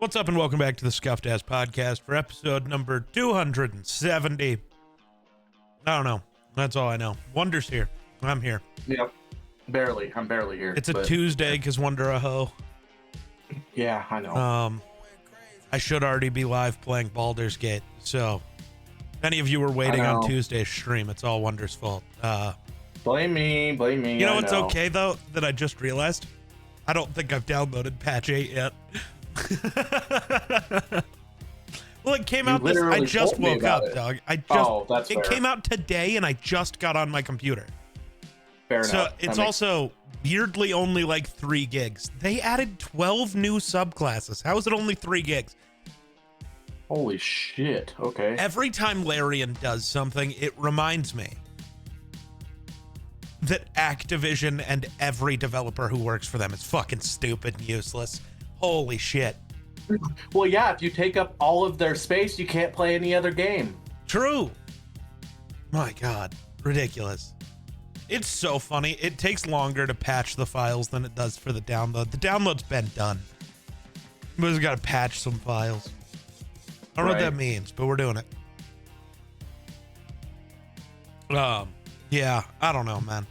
What's up and welcome back to the Scuffed Ass Podcast for episode number 270. I don't know. That's all I know. Wunders here. I'm here. Yep. Barely. I'm barely here. It's a Tuesday because Wonder a hoe. Yeah, I know. I should already be live playing Baldur's Gate. So if any of you were waiting on Tuesday's stream, it's all Wonder's fault. Blame me. You know what's okay though that I just realized? I don't think I've downloaded patch 8 yet. Well, it came out I just woke up, dog. It came out today and I just got on my computer. Fair enough. So it's also weirdly only like 3 gigs. They added 12 new subclasses. How is it only 3 gigs? Holy shit. Okay. Every time Larian does something, it reminds me that Activision and every developer who works for them is fucking stupid and useless. Holy shit. Well, yeah, if you take up all of their space, you can't play any other game. True. My God. Ridiculous. It's so funny. It takes longer to patch the files than it does for the download. The download's been done. We just got to patch some files. I don't know what that means, but we're doing it. Yeah, I don't know, man.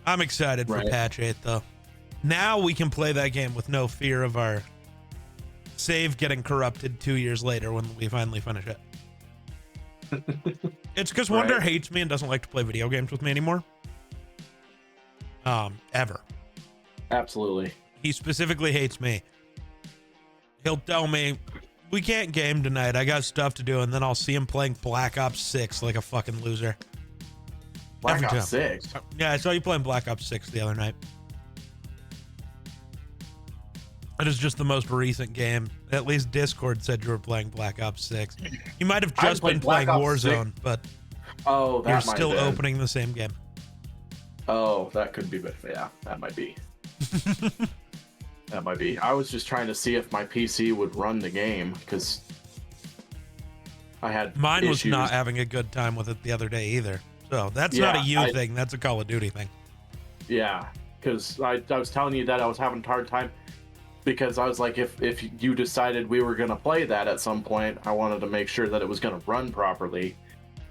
I'm excited for patch 8, though. Now we can play that game with no fear of our save getting corrupted 2 years later when we finally finish it. It's because Wonder hates me and doesn't like to play video games with me anymore. Ever. Absolutely. He specifically hates me. He'll tell me, we can't game tonight, I got stuff to do, and then I'll see him playing Black Ops 6 like a fucking loser. Black Ops 6? Yeah, I saw you playing Black Ops 6 the other night. It is just the most recent game. At least Discord said you were playing Black Ops 6. You might have just been playing Warzone, but you're still opening the same game. Oh, that could be, but yeah, that might be. That might be. I was just trying to see if my PC would run the game, because I had Mine was not having a good time with it the other day either. So that's not a you thing, that's a Call of Duty thing. Yeah, because I was telling you that I was having a hard time. Because I was like, if you decided we were going to play that at some point, I wanted to make sure that it was going to run properly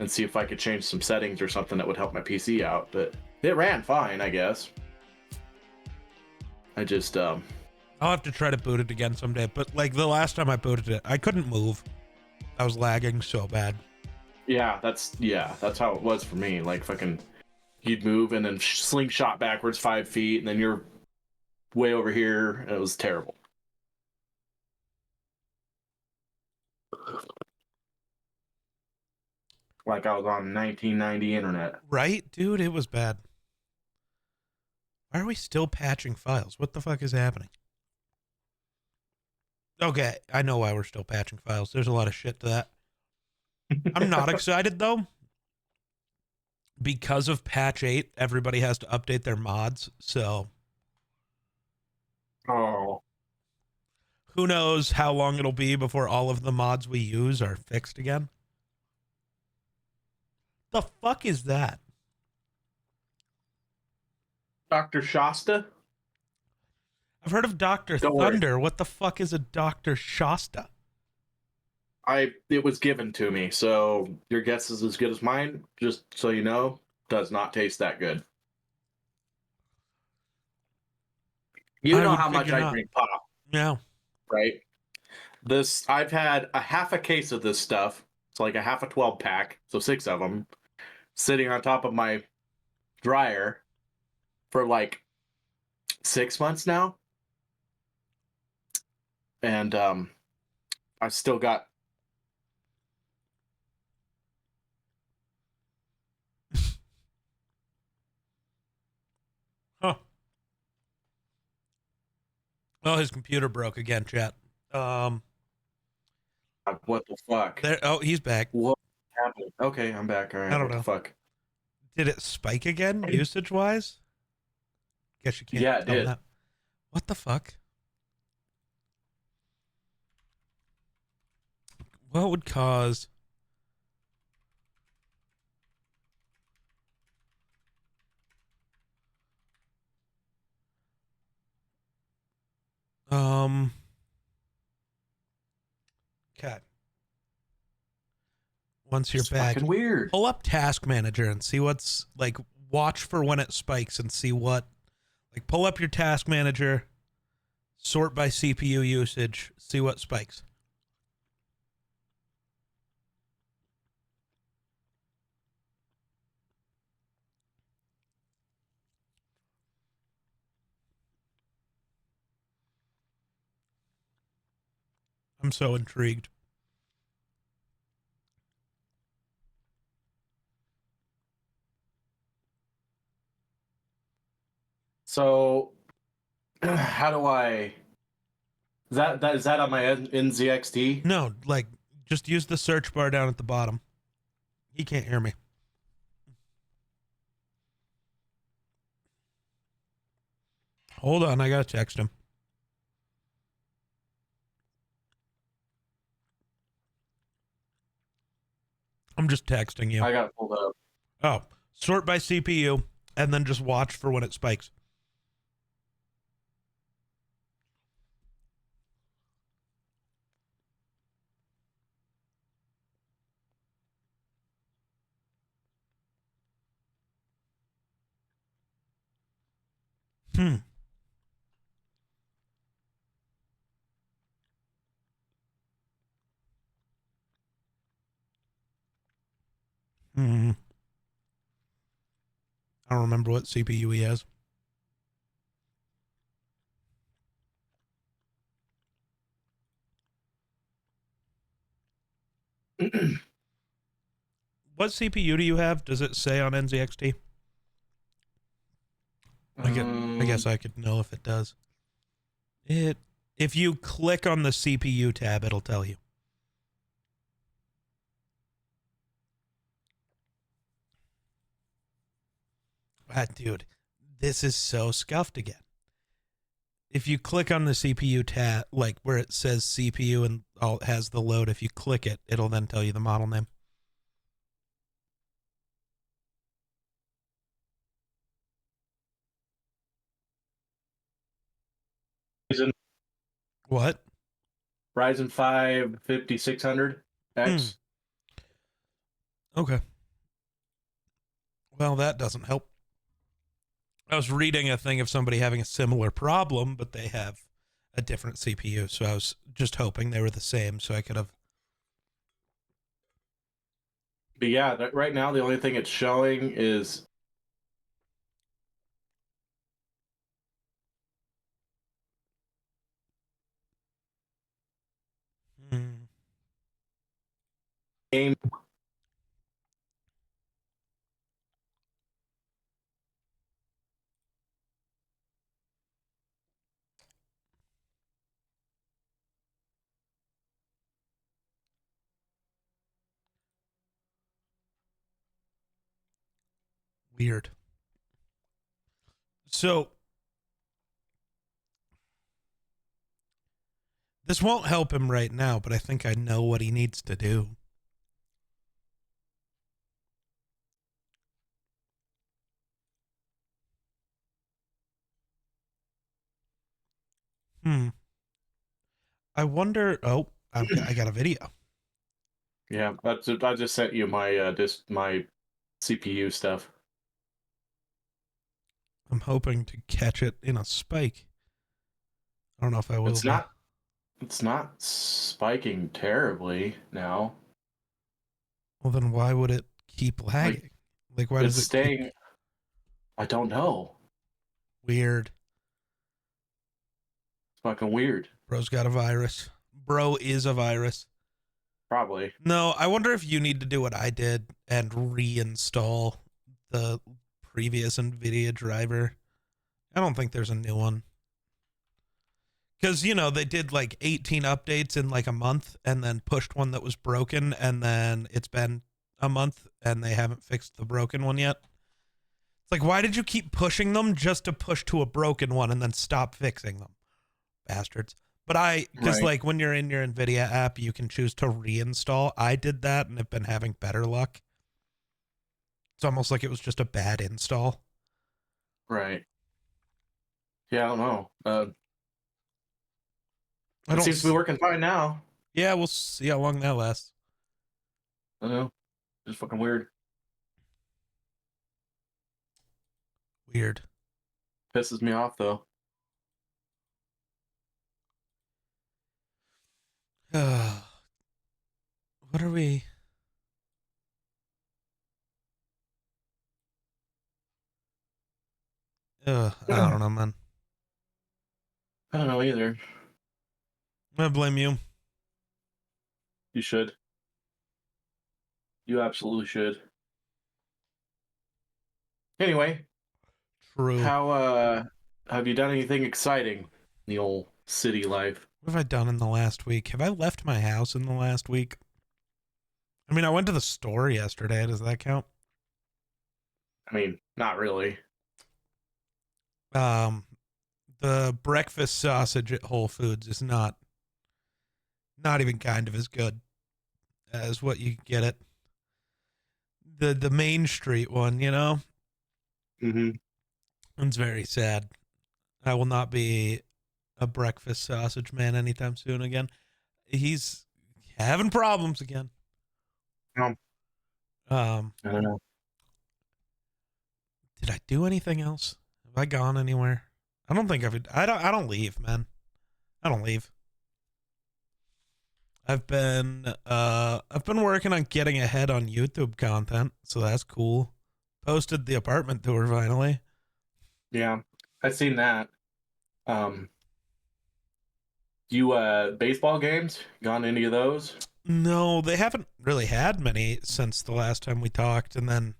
and see if I could change some settings or something that would help my PC out. But it ran fine, I guess. I just... I'll have to try to boot it again someday. But like the last time I booted it, I couldn't move. I was lagging so bad. Yeah, that's how it was for me. Like fucking, you'd move and then slingshot backwards 5 feet and then you're way over here. It was terrible. Like I was on 1990 internet. Right, dude, it was bad. Why are we still patching files? What the fuck is happening? Okay, I know why we're still patching files. There's a lot of shit to that. I'm not excited though. Because of patch 8, everybody has to update their mods, so who knows how long it'll be before all of the mods we use are fixed again? The fuck is that? Dr. Shasta? I've heard of Dr. Thunder. What the fuck is a Dr. Shasta? It was given to me, so your guess is as good as mine. Just so you know, does not taste that good. You know how much I drink pop. Yeah. Right? I've had a half a case of this stuff. It's like a half a 12 pack, so 6 of them, sitting on top of my dryer for like 6 months now. And I've still got Oh, his computer broke again, chat. what the fuck? He's back. What happened? Okay, I'm back. All right. I don't know. The fuck? Did it spike again, usage-wise? Guess you can't. Yeah, it did. That. What the fuck? What would cause... Okay. Once you're It's back, fucking weird. pull up Task Manager and see what's like. Watch for when it spikes and see what. Like, pull up your Task Manager, sort by CPU usage, see what spikes. I'm so intrigued. So, how do I? Is that on my NZXT? No, like, just use the search bar down at the bottom. He can't hear me. Hold on, I gotta text him. I'm just texting you. I got it pulled up. Oh, sort by CPU and then just watch for when it spikes. Hmm. Hmm. I don't remember what CPU he has. What CPU do you have? Does it say on NZXT? I guess I could know if it does. If you click on the CPU tab, it'll tell you. Dude, this is so scuffed again. If you click on the CPU tab, like where it says CPU and all has the load, if you click it, it'll then tell you the model name. Ryzen What? Ryzen 5 5600X. Okay. Well, that doesn't help. I was reading a thing of somebody having a similar problem, but they have a different CPU. So I was just hoping they were the same so I could have. But yeah, right now the only thing it's showing is game. Weird. So this won't help him right now, but I think I know what he needs to do. I wonder. Oh, I got a video. Yeah, I just sent you my my CPU stuff. I'm hoping to catch it in a spike. I don't know if I will. It's not spiking terribly now. Well, then why would it keep lagging? Like why It's does it staying. keep... I don't know. Weird. It's fucking weird. Bro's got a virus. Bro is a virus. Probably. No, I wonder if you need to do what I did and reinstall the previous NVIDIA driver. I don't think there's a new one. Because, you know, they did like 18 updates in like a month and then pushed one that was broken. And then it's been a month and they haven't fixed the broken one yet. It's like, why did you keep pushing them just to push to a broken one and then stop fixing them? Bastards. But because like when you're in your NVIDIA app, you can choose to reinstall. I did that and have been having better luck. It's almost like it was just a bad install. Right. Yeah, I don't know. It don't seems to be working fine now. Yeah, we'll see how long that lasts. I don't know. Just fucking weird. Weird. Pisses me off though. What are we? I don't know, man. I don't know either. I blame you. You should. You absolutely should. Anyway, True. how have you done anything exciting in the old city life? What have I done in the last week? Have I left my house in the last week? I mean, I went to the store yesterday. Does that count? I mean, not really. The breakfast sausage at Whole Foods is not even kind of as good as what you get at the main street one, you know? Mm-hmm. It's very sad. I will not be a breakfast sausage man anytime soon again. He's having problems again. I Um, don't know. did I do anything else? Have I gone anywhere? I don't think I don't leave, man. I don't leave. I've been working on getting ahead on YouTube content, so that's cool. Posted the apartment tour finally. Yeah, I've seen that. You baseball games? Gone any of those? No, they haven't really had many since the last time we talked, and then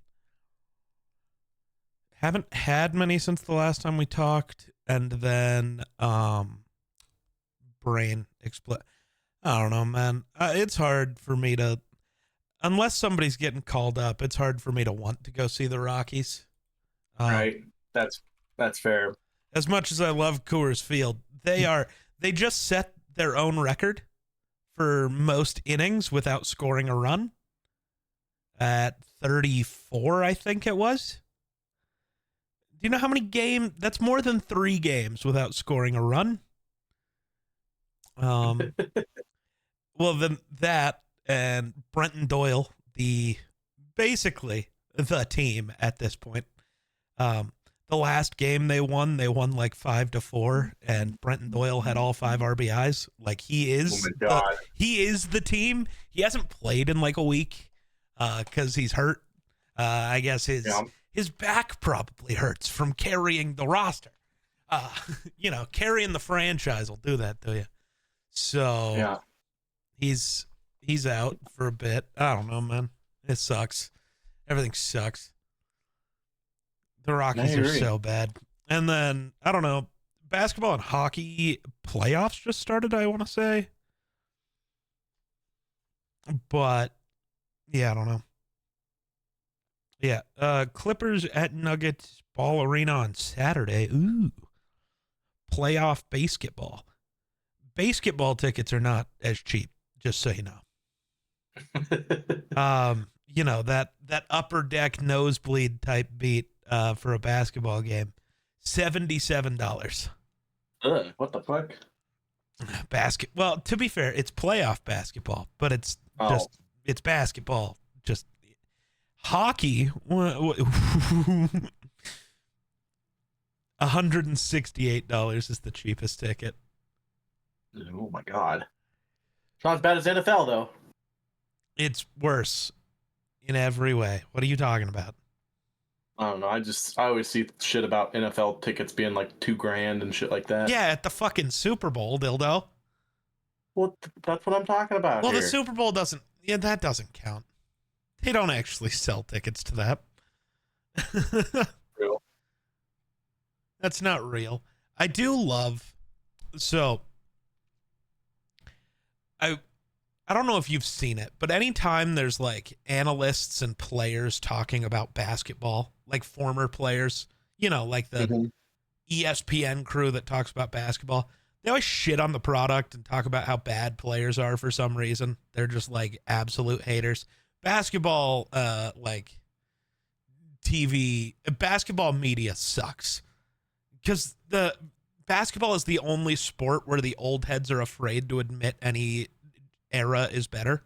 haven't had many since the last time we talked, and then brain explode. I don't know, man. It's hard for me to, unless somebody's getting called up, it's hard for me to want to go see the Rockies. Right. That's fair. As much as I love Coors Field, they just set their own record for most innings without scoring a run at 34, I think it was. Do you know how many games? That's more than 3 games without scoring a run. Well, then that and Brenton Doyle, basically the team at this point. The last game they won like 5-4, and Brenton Doyle had all 5 RBIs. Like he is, he is the team. He hasn't played in like a week because he's hurt. I guess his back probably hurts from carrying the roster. Carrying the franchise will do that to you. So Yeah. he's out for a bit. I don't know, man. It sucks. Everything sucks. The Rockies are so bad. And then, I don't know, basketball and hockey playoffs just started, I want to say. But, yeah, I don't know. Yeah, Clippers at Nuggets Ball Arena on Saturday. Ooh. Playoff basketball. Basketball tickets are not as cheap, just so you know. That upper deck nosebleed type beat for a basketball game, $77. What the fuck? Well, to be fair, it's playoff basketball, but it's it's basketball. Just hockey, $168 is the cheapest ticket. Oh my god. It's not as bad as NFL though. It's worse in every way. What are you talking about? I don't know. I always see shit about NFL tickets being like $2,000 and shit like that. Yeah, at the fucking Super Bowl, dildo. Well, that's what I'm talking about. Well, here. the Super Bowl doesn't. Yeah, that doesn't count. They don't actually sell tickets to that. Real. That's not real. I do love. So, I don't know if you've seen it, but anytime there's like analysts and players talking about basketball, like former players, like the ESPN crew that talks about basketball, they always shit on the product and talk about how bad players are for some reason. They're just like absolute haters. Basketball, basketball media sucks because the basketball is the only sport where the old heads are afraid to admit any era is better.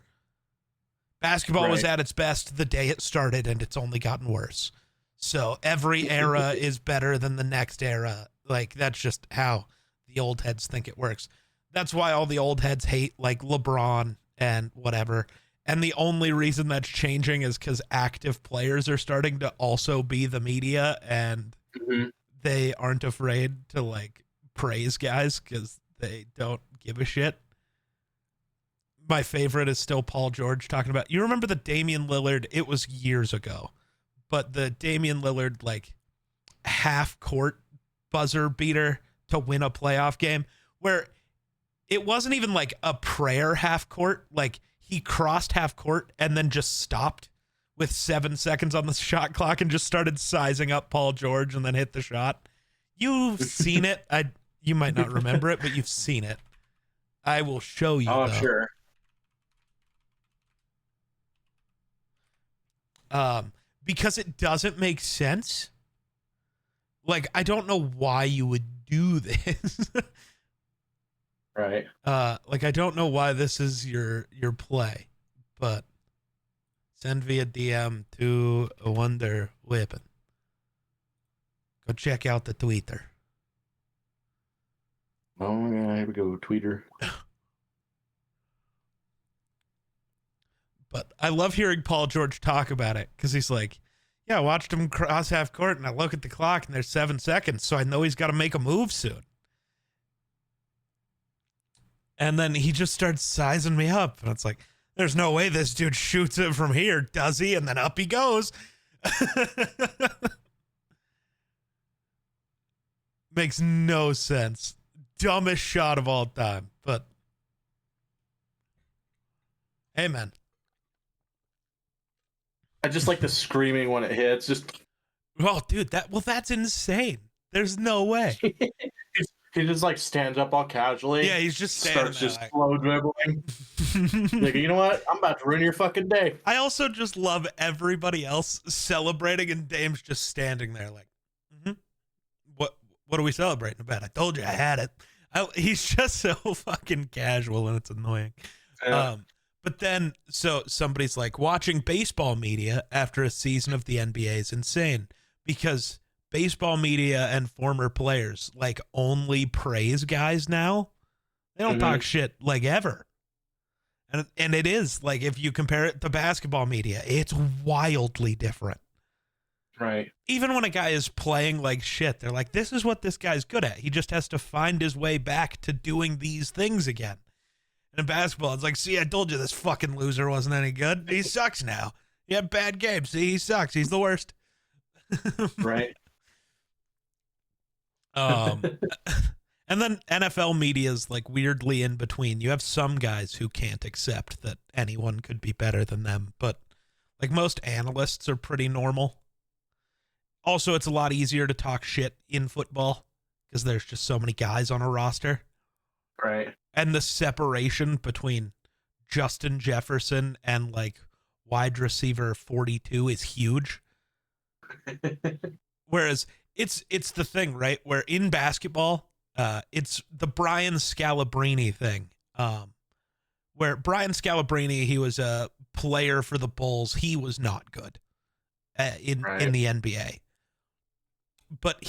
Basketball was Right. at its best the day it started, and it's only gotten worse. So every era is better than the next era. Like, that's just how the old heads think it works. That's why all the old heads hate, like, LeBron and whatever. And the only reason that's changing is because active players are starting to also be the media, and Mhm. they aren't afraid to, like, praise guys because they don't give a shit. My favorite is still Paul George talking about, you remember the Damian Lillard, it was years ago, but the Damian Lillard, like, half court buzzer beater to win a playoff game where it wasn't even like a prayer half court. Like, he crossed half court and then just stopped with 7 seconds on the shot clock and just started sizing up Paul George and then hit the shot. You've seen it. You might not remember it, but you've seen it. I will show you, Oh, though. sure. Because it doesn't make sense. Like, I don't know why you would do this. Right. Like, I don't know why this is your play, but send via DM to a Wonder Weapon. Go check out the Twitter. Oh, yeah, here we go, tweeter. But I love hearing Paul George talk about it because he's like, yeah, I watched him cross half court and I look at the clock and there's 7 seconds, so I know he's got to make a move soon. And then he just starts sizing me up. And it's like, there's no way this dude shoots it from here, does he? And then up he goes. Makes no sense. Dumbest shot of all time. But, hey, man. I just like the screaming when it hits. Just Oh, dude, that's insane. There's no way. he just like stands up all casually. Yeah, he's just standing starts there just like... slow dribbling. Like, you know what? I'm about to ruin your fucking day. I also just love everybody else celebrating, and Dame's just standing there like, what are we celebrating about? I told you I had it. He's just so fucking casual, and it's annoying. Yeah. But then, so somebody's like, watching baseball media after a season of the NBA is insane because baseball media and former players like only praise guys now. They don't talk shit like ever. And it is like, if you compare it to basketball media, it's wildly different. Right. Even when a guy is playing like shit, they're like, this is what this guy's good at. He just has to find his way back to doing these things again. And in basketball, it's like, see, I told you this fucking loser wasn't any good. He sucks now. He had bad games. See, he sucks. He's the worst. Right. And then NFL media is like weirdly in between. You have some guys who can't accept that anyone could be better than them, but like most analysts are pretty normal. Also, it's a lot easier to talk shit in football because there's just so many guys on a roster. Right. And the separation between Justin Jefferson and like wide receiver 42 is huge. Whereas it's the thing, right? Where in basketball, it's the Brian Scalabrine thing. Where Brian Scalabrine, he was a player for the Bulls. He was not good in the NBA. But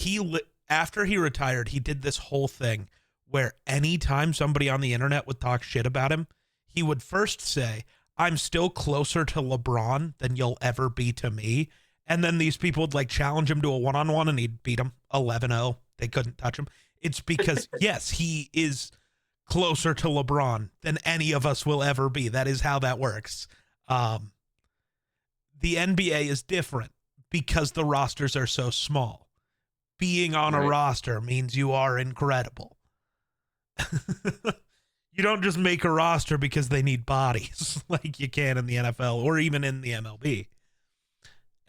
after he retired, he did this whole thing where anytime somebody on the internet would talk shit about him, he would first say, I'm still closer to LeBron than you'll ever be to me. And then these people would like challenge him to a one-on-one and he'd beat them 11-0. They couldn't touch him. It's because, yes, he is closer to LeBron than any of us will ever be. That is how that works. The NBA is different because the rosters are so small. Being on a roster means you are incredible. You don't just make a roster because they need bodies like you can in the NFL or even in the MLB.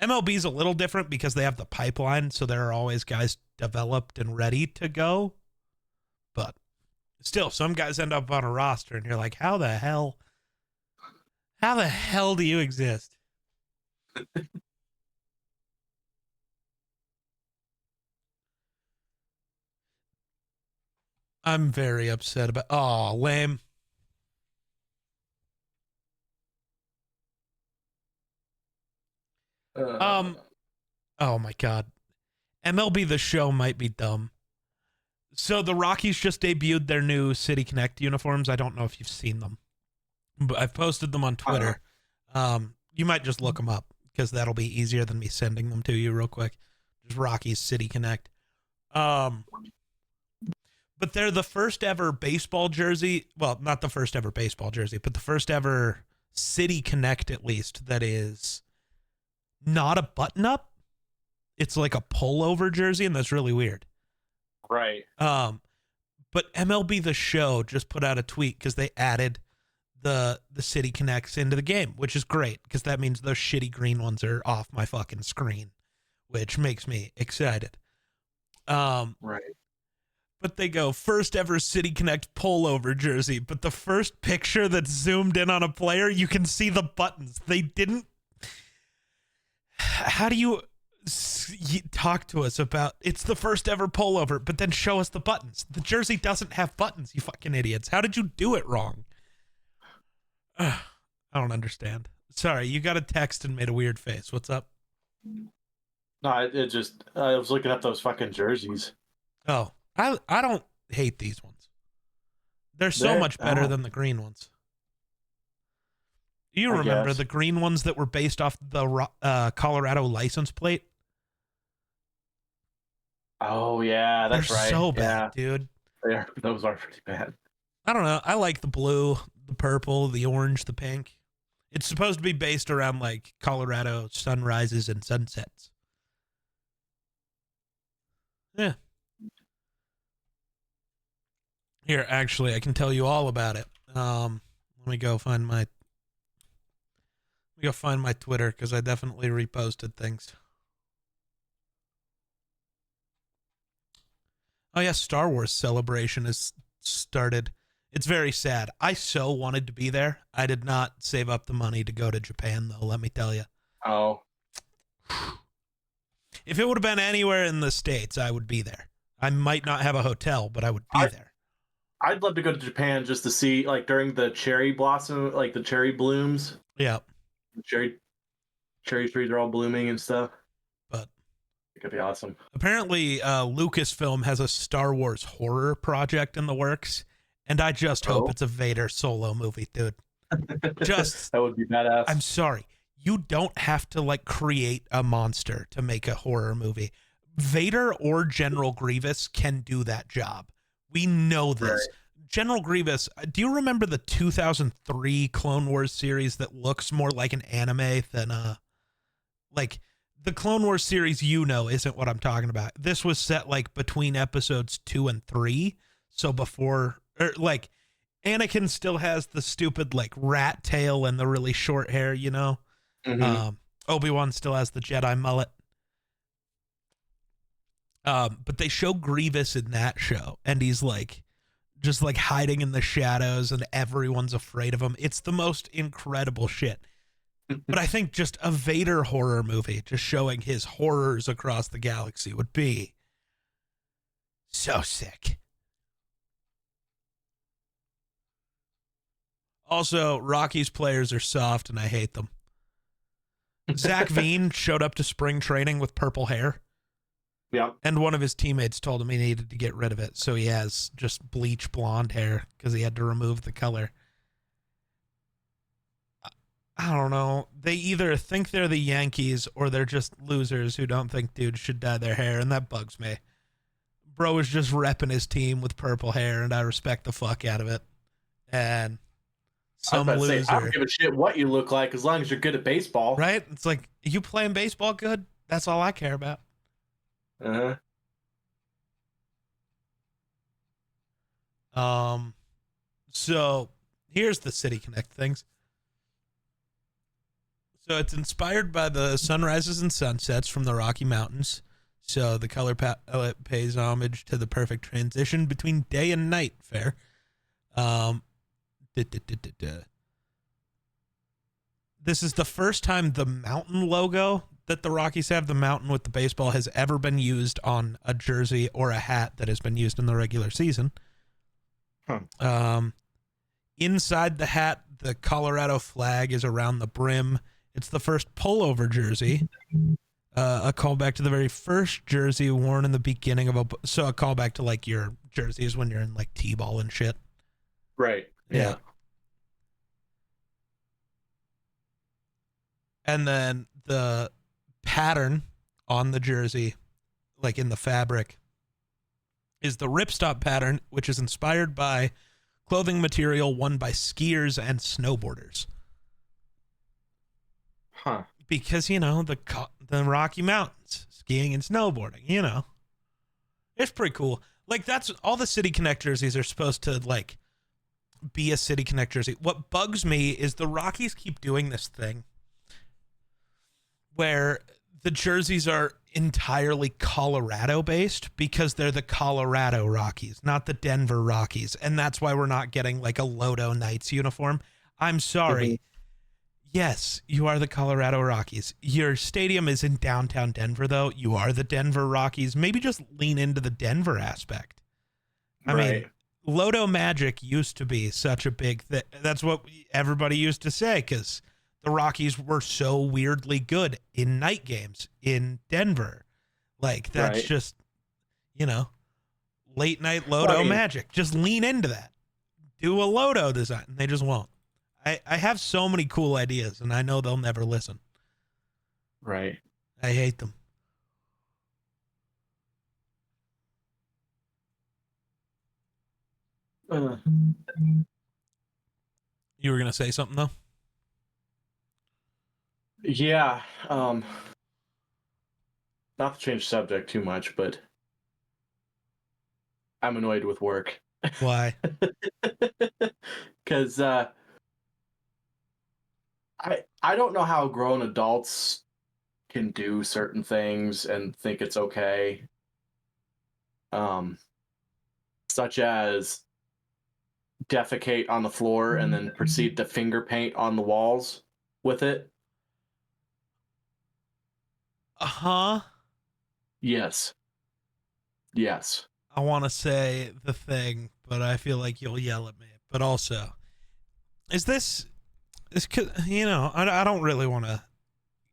MLB is a little different because they have the pipeline, so there are always guys developed and ready to go. But still, some guys end up on a roster, and you're like, how the hell do you exist? I'm very upset about... Oh, lame. Uh, Um, oh my God. MLB The Show might be dumb. So the Rockies just debuted their new City Connect uniforms. I don't know if you've seen them, but I've posted them on Twitter. You might just look them up because that'll be easier than me sending them to you real quick. Just Rockies City Connect. But they're the first ever baseball jersey. Well, not the first ever baseball jersey, but the first ever City Connect, at least, that is not a button up. It's like a pullover jersey, and that's really weird. right. But MLB The Show just put out a tweet because they added the City Connects into the game, which is great because that means those shitty green ones are off my fucking screen, which makes me excited. Right. But they go, first ever City Connect pullover jersey. But the first picture that's zoomed in on a player, you can see the buttons. They didn't. How do you talk to us about it's the first ever pullover, but then show us the buttons? The jersey doesn't have buttons, you fucking idiots. How did you do it wrong? I don't understand. Sorry, you got a text and made a weird face. What's up? No, it just I was looking up those fucking jerseys. Oh, I don't hate these ones. They're so much better than the green ones. You remember the green ones that were based off the Colorado license plate? Oh yeah, that's They're right. so bad, dude. Those are pretty bad. I don't know. I like the blue, the purple, the orange, the pink. It's supposed to be based around like Colorado sunrises and sunsets. Yeah. Here, actually, I can tell you all about it. Let me go find my Twitter because I definitely reposted things. Oh yeah, Star Wars Celebration has started. It's very sad. I so wanted to be there. I did not save up the money to go to Japan, though, let me tell you. Oh. If it would have been anywhere in the States, I would be there. I might not have a hotel, but I would be there. I'd love to go to Japan just to see, like, during the cherry blossom, like the cherry blooms. Yeah. Cherry trees are all blooming and stuff. But it could be awesome. Apparently, Lucasfilm has a Star Wars horror project in the works, and I just hope it's a Vader solo movie, dude. Just that would be badass. I'm sorry. You don't have to like create a monster to make a horror movie. Vader or General Grievous can do that job. We know this. Right. General Grievous, do you remember the 2003 Clone Wars series that looks more like an anime than like the Clone Wars series isn't what I'm talking about. This was set like between episodes 2 and 3. So before like Anakin still has the stupid like rat tail and the really short hair, Mm-hmm. Obi-Wan still has the Jedi mullet. But they show Grievous in that show, and he's like, just like hiding in the shadows, and everyone's afraid of him. It's the most incredible shit. But I think just a Vader horror movie, just showing his horrors across the galaxy, would be so sick. Also, Rockies players are soft, and I hate them. Zach Veen showed up to spring training with purple hair. Yeah. And one of his teammates told him he needed to get rid of it, so he has just bleach blonde hair because he had to remove the color. I don't know. They either think they're the Yankees or they're just losers who don't think dudes should dye their hair, and that bugs me. Bro is just repping his team with purple hair, and I respect the fuck out of it. And some loser. I don't give a shit what you look like as long as you're good at baseball. Right? It's like, you playing baseball good? That's all I care about. Uh-huh. So here's the City Connect things. So it's inspired by the sunrises and sunsets from the Rocky Mountains. So the color palette pays homage to the perfect transition between day and night. Fair. This is the first time the mountain logo that the Rockies have, the mountain with the baseball, has ever been used on a jersey or a hat that has been used in the regular season. Inside the hat, the Colorado flag is around the brim, It's the first pullover jersey. A callback to the very first jersey worn in the beginning of a callback to like your jerseys when you're in like T-ball and shit. Right. Yeah. And then the pattern on the jersey, like in the fabric, is the ripstop pattern, which is inspired by clothing material worn by skiers and snowboarders. Huh. Because, the Rocky Mountains, skiing and snowboarding, It's pretty cool. Like, that's all the City Connect jerseys are supposed to, like, be a City Connect jersey. What bugs me is the Rockies keep doing this thing where the jerseys are entirely Colorado based because they're the Colorado Rockies, not the Denver Rockies. And that's why we're not getting like a Lodo Knights uniform. I'm sorry. Mm-hmm. Yes, you are the Colorado Rockies. Your stadium is in downtown Denver, though. You are the Denver Rockies. Maybe just lean into the Denver aspect. I mean, Lodo Magic used to be such a big thing. That's what everybody used to say because the Rockies were so weirdly good in night games in Denver. Like, that's just, late night Lodo Magic. Just lean into that. Do a Lodo design. And they just won't. I have so many cool ideas, and I know they'll never listen. Right. I hate them. You were going to say something, though? Yeah. Not to change subject too much, but I'm annoyed with work. Why? Because I don't know how grown adults can do certain things and think it's okay. Such as defecate on the floor and then proceed to finger paint on the walls with it. Uh-huh. Yes. I want to say the thing, but I feel like you'll yell at me. But also, is this I don't really want to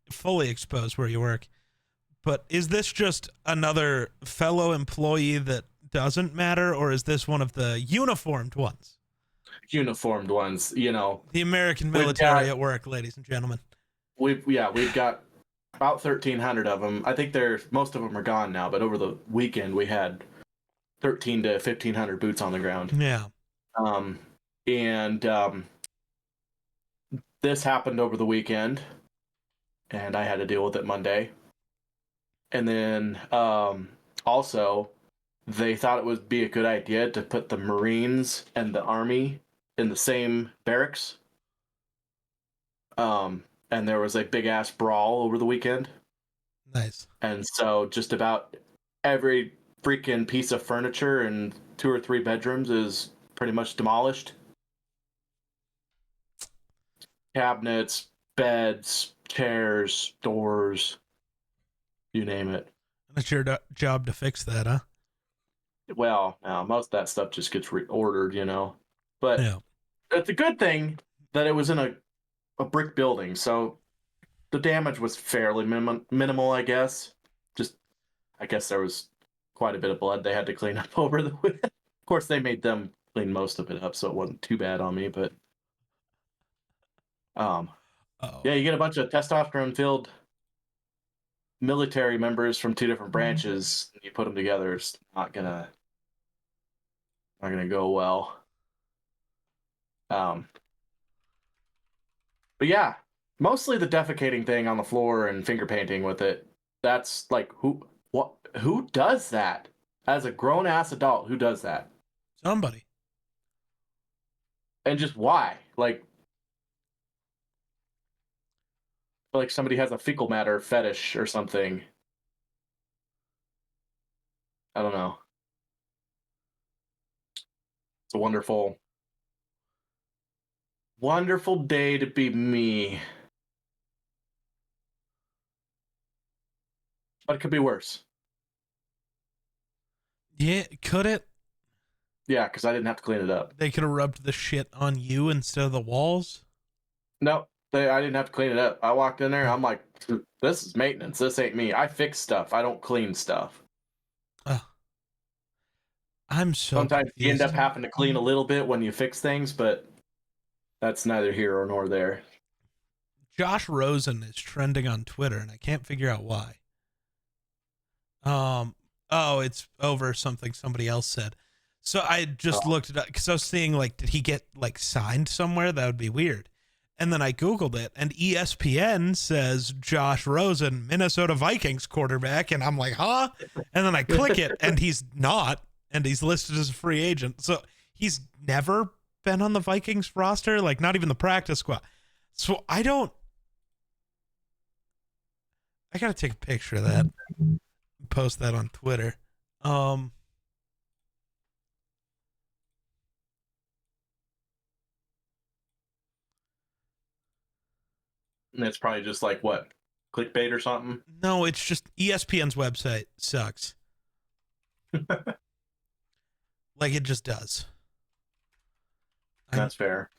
fully expose where you work, but is this just another fellow employee that doesn't matter, or is this one of the uniformed ones? Uniformed ones, The American military at work, ladies and gentlemen. We've got about 1,300 of them. I think most of them are gone now, but over the weekend we had 13 to 1,500 boots on the ground. Yeah. This happened over the weekend, and I had to deal with it Monday. And then also, they thought it would be a good idea to put the Marines and the Army in the same barracks. And there was a big ass brawl over the weekend. Nice. And so just about every freaking piece of furniture in 2 or 3 bedrooms is pretty much demolished. Cabinets, beds, chairs, doors, you name it. And it's your job to fix that, huh? Well, most of that stuff just gets reordered, But yeah. It's a good thing that it was in a brick building, so the damage was fairly minimal, I guess. I guess there was quite a bit of blood they had to clean up over the. Of course, they made them clean most of it up, so it wasn't too bad on me. But yeah, you get a bunch of testosterone-filled military members from 2 different branches, and you put them together. It's not gonna go well. But yeah, mostly the defecating thing on the floor and finger painting with it. That's like who does that? As a grown ass adult, who does that? Somebody. And just why? Like somebody has a fecal matter fetish or something. I don't know. It's a wonderful day to be me. But it could be worse. Yeah, could it? Yeah, because I didn't have to clean it up. They could have rubbed the shit on you instead of the walls? No, I didn't have to clean it up. I walked in there. I'm like, this is maintenance. This ain't me. I fix stuff. I don't clean stuff. I'm so Sometimes you end up confused. having to clean a little bit when you fix things, but that's neither here nor there. Josh Rosen is trending on Twitter, and I can't figure out why. It's over something somebody else said. So I just looked it up because I was seeing, like, did he get, like, signed somewhere? That would be weird. And then I Googled it, and ESPN says Josh Rosen, Minnesota Vikings quarterback. And I'm like, huh? And then I click it, and he's not. And he's listed as a free agent. So he's never been on the Vikings roster, like, not even the practice squad. So I got to take a picture of that, post that on Twitter. And it's probably just like, what, clickbait or something? No, it's just ESPN's website sucks. Like, it just does. That's fair.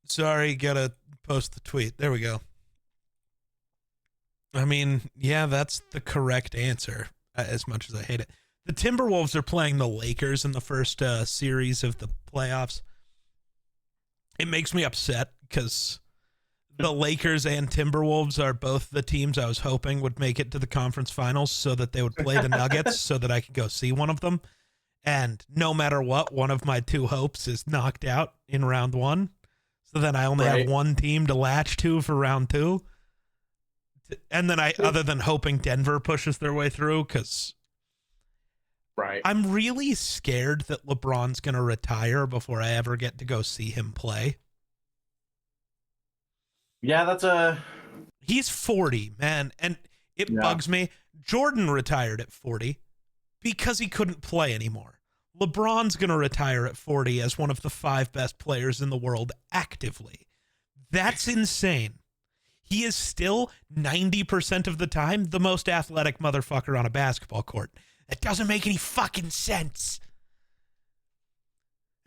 Sorry, gotta post the tweet. There we go. I mean, yeah, that's the correct answer, as much as I hate it. The Timberwolves are playing the Lakers in the first series of the playoffs. It makes me upset because the Lakers and Timberwolves are both the teams I was hoping would make it to the conference finals so that they would play the Nuggets so that I could go see one of them. And no matter what, one of my two hopes is knocked out in round one. So then I only have one team to latch to for round two. And then other than hoping Denver pushes their way through, because I'm really scared that LeBron's going to retire before I ever get to go see him play. Yeah, he's 40, man. And it bugs me. Jordan retired at 40 because he couldn't play anymore. LeBron's going to retire at 40 as one of the 5 best players in the world actively. That's insane. He is still 90% of the time the most athletic motherfucker on a basketball court. That doesn't make any fucking sense.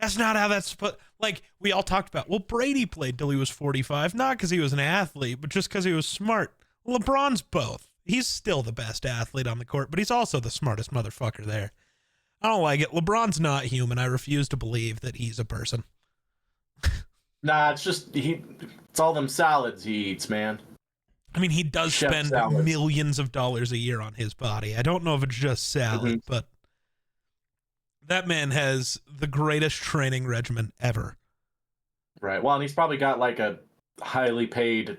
That's not how that's supposed. Like, we all talked about, well, Brady played till he was 45, not because he was an athlete, but just because he was smart. LeBron's both. He's still the best athlete on the court, but he's also the smartest motherfucker there. I don't like it. LeBron's not human. I refuse to believe that he's a person. Nah, it's just it's all them salads he eats, man. I mean, he does spend millions of dollars a year on his body. I don't know if it's just salad, but that man has the greatest training regimen ever. Right. Well, and he's probably got like a highly paid,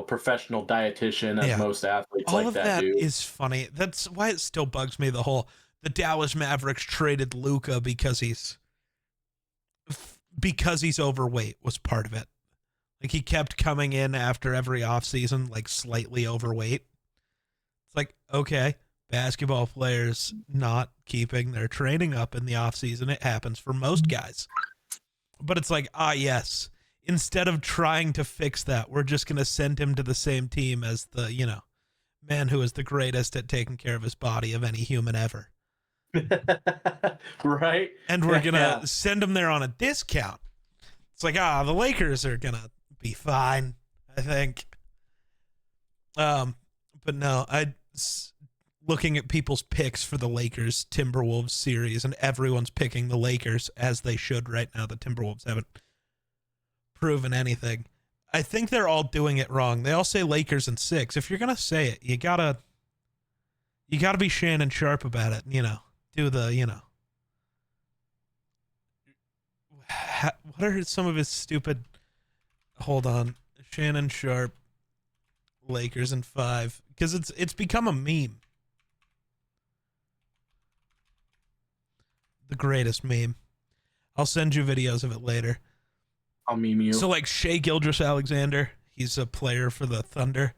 professional dietitian, as most athletes all like of that do. Is funny. That's why it still bugs me, the Dallas Mavericks traded Luka because he's overweight was part of it. Like, he kept coming in after every offseason, like, slightly overweight. It's like, okay, basketball players not keeping their training up in the offseason. It happens for most guys. But it's like, yes, instead of trying to fix that, we're just going to send him to the same team as the, man who is the greatest at taking care of his body of any human ever. Right. And we're going to send him there on a discount. It's like, the Lakers are going to be fine, I think. But no, looking at people's picks for the Lakers Timberwolves series, and everyone's picking the Lakers as they should right now. The Timberwolves haven't proven anything. I think they're all doing it wrong. They all say Lakers in 6. If you're gonna say it, you gotta be Shannon Sharp about it. Do the what are some of his stupid? Hold on, Shannon Sharp, Lakers in 5, because it's become a meme. The greatest meme. I'll send you videos of it later. I'll meme you. So, like, Shai Gilgeous-Alexander, he's a player for the Thunder,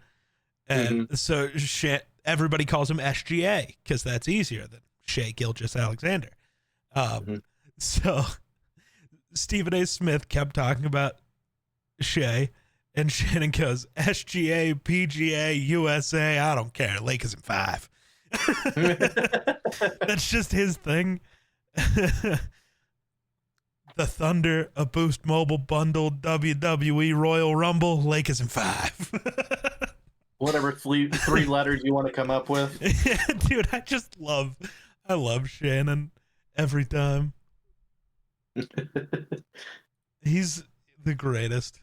and so everybody calls him SGA because that's easier than Shai Gilgeous-Alexander. So Stephen A. Smith kept talking about Shai, And Shannon goes, SGA, PGA, USA, I don't care. Lakers in 5. That's just his thing. The Thunder, a Boost Mobile bundle, WWE Royal Rumble, Lakers in 5. Whatever three letters you want to come up with. Dude, I love Shannon every time. He's the greatest.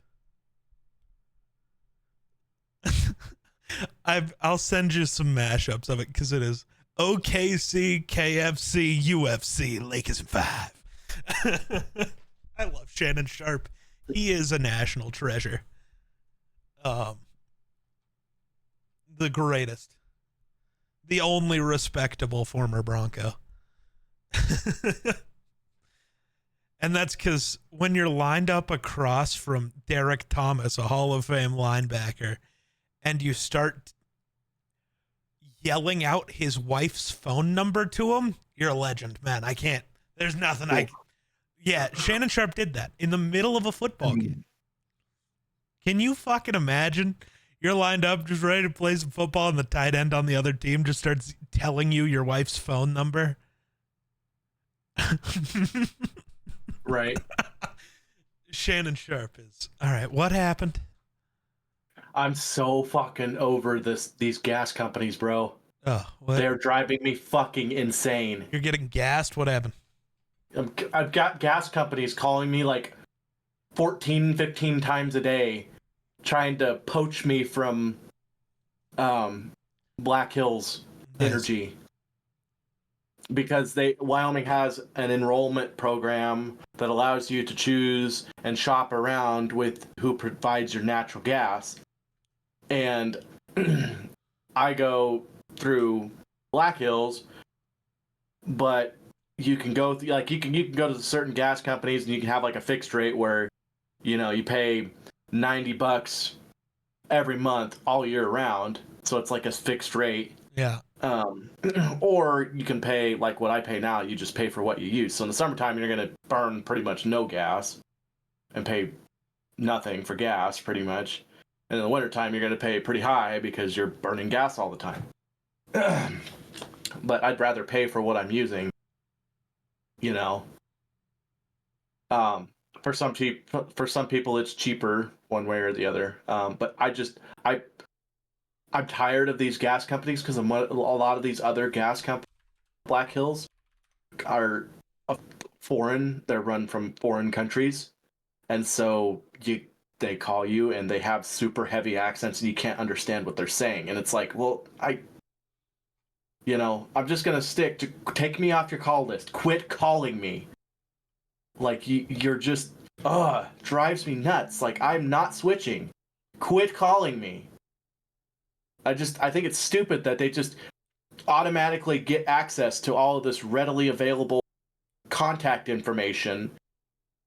I'll send you some mashups of it because it is OKC, KFC, UFC, Lakers in 5. I love Shannon Sharp. He is a national treasure. The greatest. The only respectable former Bronco. And that's because when you're lined up across from Derek Thomas, a Hall of Fame linebacker, and you start yelling out his wife's phone number to him, you're a legend, man. I can't. There's nothing Yeah, Shannon Sharp did that in the middle of a football game. Can you fucking imagine? You're lined up, just ready to play some football, and the tight end on the other team just starts telling you your wife's phone number. Right. Shannon Sharp is. All right, what happened? I'm so fucking over these gas companies, bro. Oh, what? They're driving me fucking insane. You're getting gassed? What happened? I've got gas companies calling me like 14, 15 times a day trying to poach me from Black Hills Energy. Because Wyoming has an enrollment program that allows you to choose and shop around with who provides your natural gas. And I go through Black Hills, but you can go you can go to certain gas companies and you can have like a fixed rate where, you know, you pay $90 every month all year round. So it's like a fixed rate. Yeah. Or you can pay like what I pay now. You just pay for what you use. So in the summertime, you're going to burn pretty much no gas and pay nothing for gas pretty much. And in the wintertime, you're going to pay pretty high because you're burning gas all the time. But I'd rather pay for what I'm using, you know. For some people, it's cheaper one way or the other. But I'm tired of these gas companies because a lot of these other gas companies, Black Hills, are foreign. They're run from foreign countries, and so they call you and they have super heavy accents and you can't understand what they're saying. And it's like, well, I'm just gonna stick to take me off your call list. Quit calling me. Like you're just drives me nuts. Like I'm not switching. Quit calling me. I think it's stupid that they just automatically get access to all of this readily available contact information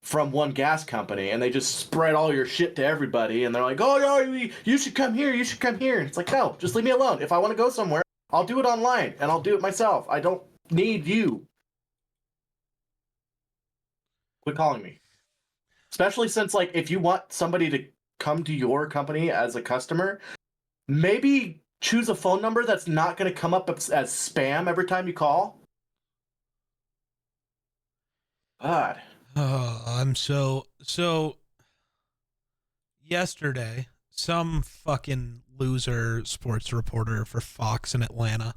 from one gas company, and they just spread all your shit to everybody, and they're like, oh, no, you should come here, you should come here. It's like, no, just leave me alone. If I want to go somewhere, I'll do it online, and I'll do it myself. I don't need you. Quit calling me. Especially since, like, if you want somebody to come to your company as a customer, maybe choose a phone number that's not going to come up as spam every time you call. God. Oh, I'm so yesterday, some fucking loser sports reporter for Fox in Atlanta.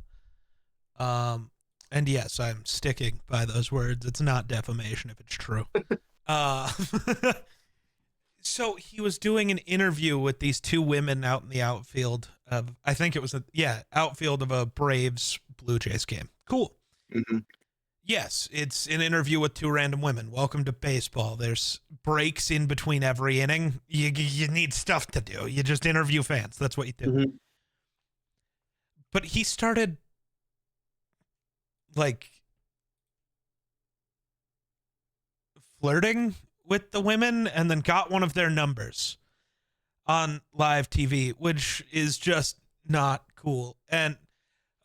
And yes, I'm sticking by those words. It's not defamation if it's true. So he was doing an interview with these two women out in the outfield of, I think it was outfield of a Braves Blue Jays game. Cool. Mm-hmm. Yes, it's an interview with two random women. Welcome to baseball. There's breaks in between every inning. You need stuff to do. You just interview fans. That's what you do. Mm-hmm. But he started like flirting with the women and then got one of their numbers on live TV, which is just not cool. And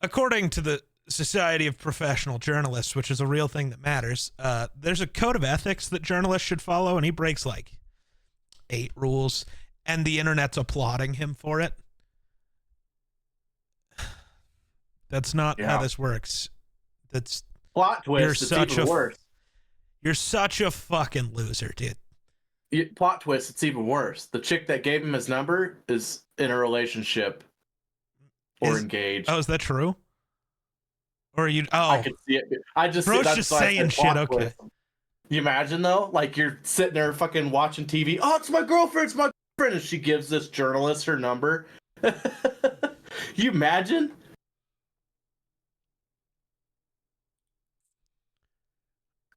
according to the Society of Professional Journalists, which is a real thing that matters, there's a code of ethics that journalists should follow, and he breaks like 8 rules. and the internet's applauding him for it. That's not how this works. That's plot twist. It's even worse. You're such a fucking loser, dude. Plot twist. It's even worse. The chick that gave him his number is in a relationship or engaged. Oh, is that true? Or are you? Oh, I could see it. I just bro's just saying shit. Okay. Twist. You imagine though, like you're sitting there fucking watching TV. Oh, it's my girlfriend. It's my girlfriend, and she gives this journalist her number. You imagine?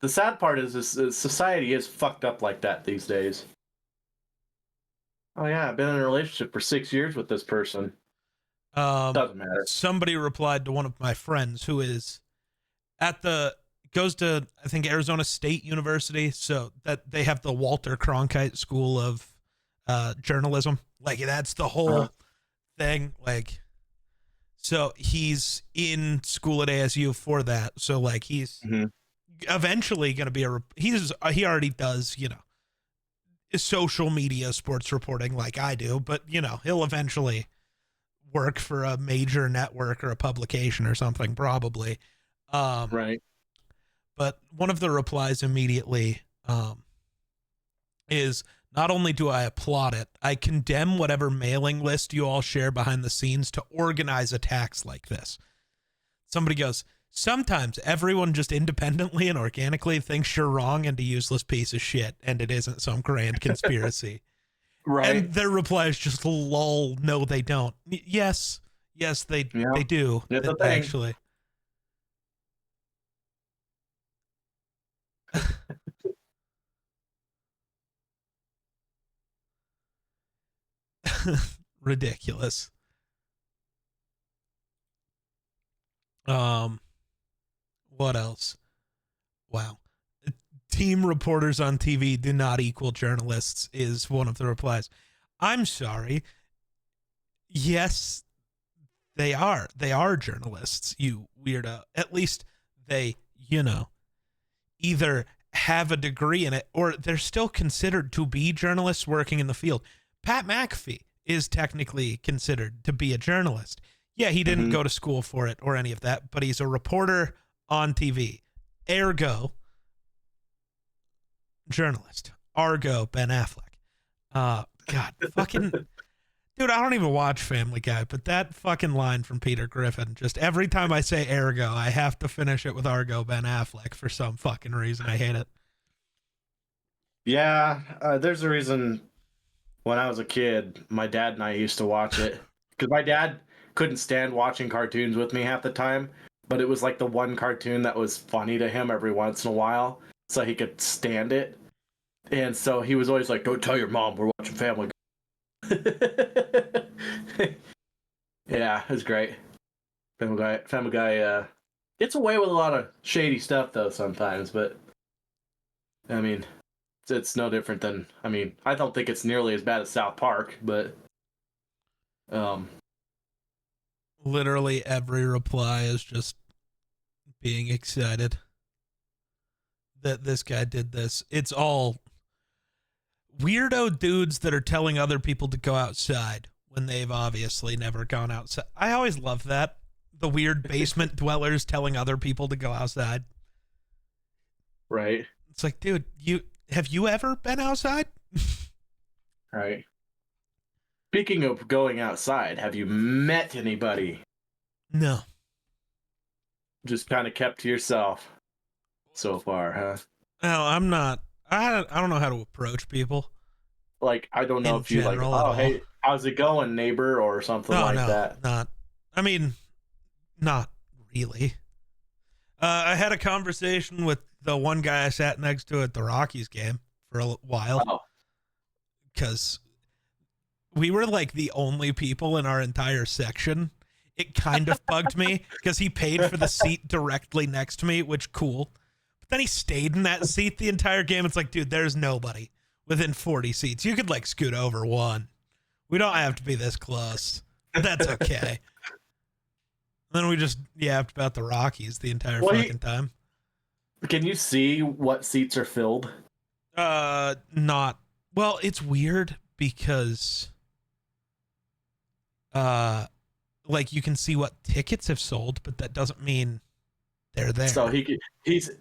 The sad part is society is fucked up like that these days. Oh yeah, I've been in a relationship for 6 years with this person. Doesn't matter. Somebody replied to one of my friends who is goes to, I think, Arizona State University, so that they have the Walter Cronkite School of Journalism. Like, that's the whole thing. Like, so he's in school at ASU for that. So like he's eventually going to be he already does, social media sports reporting like I do, but he'll eventually work for a major network or a publication or something, probably. Right. But one of the replies immediately is, not only do I applaud it, I condemn whatever mailing list you all share behind the scenes to organize attacks like this. Somebody goes, sometimes everyone just independently and organically thinks you're wrong and a useless piece of shit, and it isn't some grand conspiracy. Right. And their reply is just, lol, no, they don't. Yes, they do. That's the thing. Actually. Ridiculous. What else? Wow. Team reporters on TV do not equal journalists is one of the replies. I'm sorry. Yes, they are. They are journalists, you weirdo. At least they, either have a degree in it or they're still considered to be journalists working in the field. Pat McAfee is technically considered to be a journalist. Yeah, he didn't go to school for it or any of that, but he's a reporter on TV. Ergo, journalist. Argo, Ben Affleck. God, fucking... Dude, I don't even watch Family Guy, but that fucking line from Peter Griffin, just every time I say ergo, I have to finish it with Argo, Ben Affleck for some fucking reason. I hate it. Yeah, there's a reason. When I was a kid, my dad and I used to watch it because my dad couldn't stand watching cartoons with me half the time, but it was like the one cartoon that was funny to him every once in a while, so he could stand it. And so he was always like, "Don't tell your mom we're watching Family Guy." Yeah, it was great. Family Guy gets away with a lot of shady stuff though sometimes, but I mean, it's no different than, I don't think it's nearly as bad as South Park, but literally every reply is just being excited that this guy did this. It's all weirdo dudes that are telling other people to go outside when they've obviously never gone outside. I always love that. The weird basement dwellers telling other people to go outside. Right. It's like, dude, have you ever been outside? Right. Speaking of going outside, have you met anybody? No. Just kind of kept to yourself so far, huh? No, I'm not. I don't know how to approach people. Like, I don't know if you like, oh, hey, how's it going, neighbor, or something that. Not really. I had a conversation with the one guy I sat next to at the Rockies game for a while. Because we were like the only people in our entire section. It kind of bugged me because he paid for the seat directly next to me, which cool. But then he stayed in that seat the entire game. It's like, dude, there's nobody within 40 seats. You could like scoot over one. We don't have to be this close. But that's okay. Then we just yapped about the Rockies the entire fucking time. Can you see what seats are filled? Not. Well, it's weird because like you can see what tickets have sold, but that doesn't mean they're there. So he's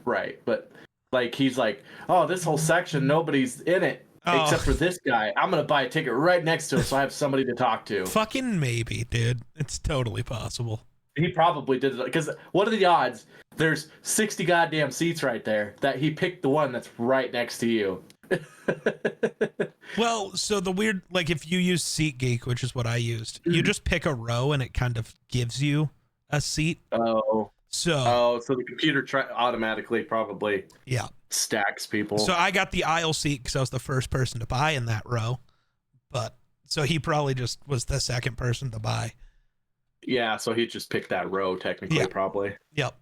right, but like he's like, oh, this whole section, nobody's in it except for this guy. I'm gonna buy a ticket right next to him so I have somebody to talk to. Fucking maybe, dude. It's totally possible. He probably did it because what are the odds? There's 60 goddamn seats right there that he picked the one that's right next to you. Well, so the weird, like if you use SeatGeek, which is what I used, you just pick a row and it kind of gives you a seat. Oh, so the computer automatically probably stacks people. So I got the aisle seat because I was the first person to buy in that row, but so he probably just was the second person to buy. Yeah, so he just picked that row technically, probably. Yep.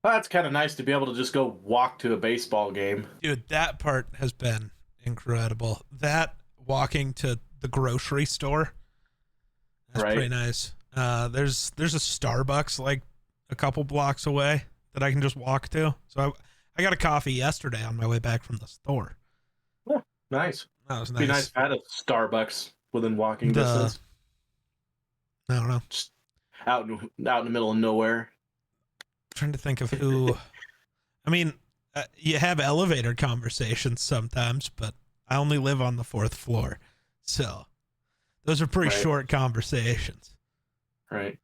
That's kind of nice to be able to just go walk to a baseball game. Dude, that part has been incredible. That walking to the grocery store, that's pretty nice. There's a Starbucks like a couple blocks away that I can just walk to. So I got a coffee yesterday on my way back from the store. Oh, nice. That was nice. Be nice if I had a Starbucks within walking distance. I don't know. Just out in the middle of nowhere. Trying to think of who. I mean, you have elevator conversations sometimes, but I only live on the 4th floor, so those are pretty short conversations. Right.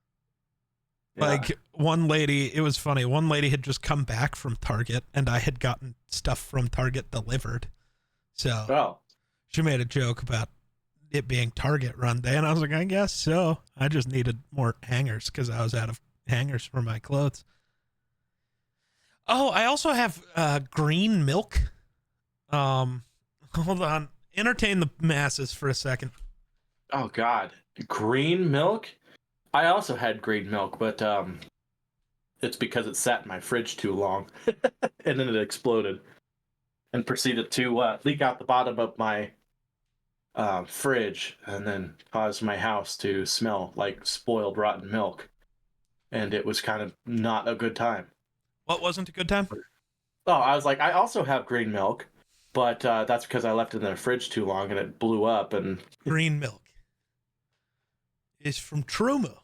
Yeah. Like one lady, it was funny. One lady had just come back from Target, and I had gotten stuff from Target delivered. So she made a joke about it being Target run day, and I was like, I guess so. I just needed more hangers because I was out of hangers for my clothes. Oh, I also have green milk. Hold on. Entertain the masses for a second. Oh, God. Green milk? I also had green milk, but it's because it sat in my fridge too long. And then it exploded and proceeded to leak out the bottom of my fridge and then caused my house to smell like spoiled, rotten milk. And it was kind of not a good time. What wasn't a good time? Oh, I was like, I also have green milk, but that's because I left it in the fridge too long and it blew up. And green milk is from Truma.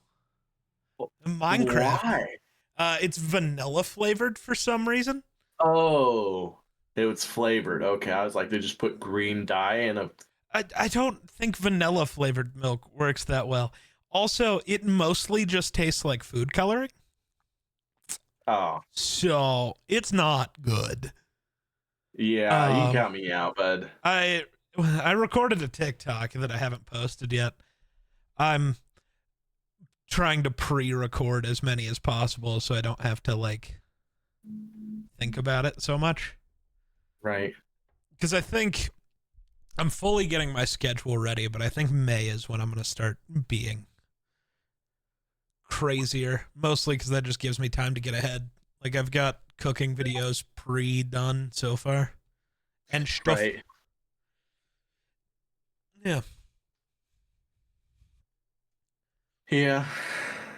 Minecraft. Why? It's vanilla flavored for some reason. Oh, it was flavored. Okay, I was like, they just put green dye in a. I don't think vanilla flavored milk works that well. Also, it mostly just tastes like food coloring. Oh. So it's not good. Yeah, you got me out, bud. I recorded a TikTok that I haven't posted yet. I'm trying to pre-record as many as possible so I don't have to like think about it so much. Right. Because I think I'm fully getting my schedule ready, but I think May is when I'm going to start being crazier, mostly because that just gives me time to get ahead. Like I've got cooking videos pre-done so far and stuff. Right. Yeah. Yeah.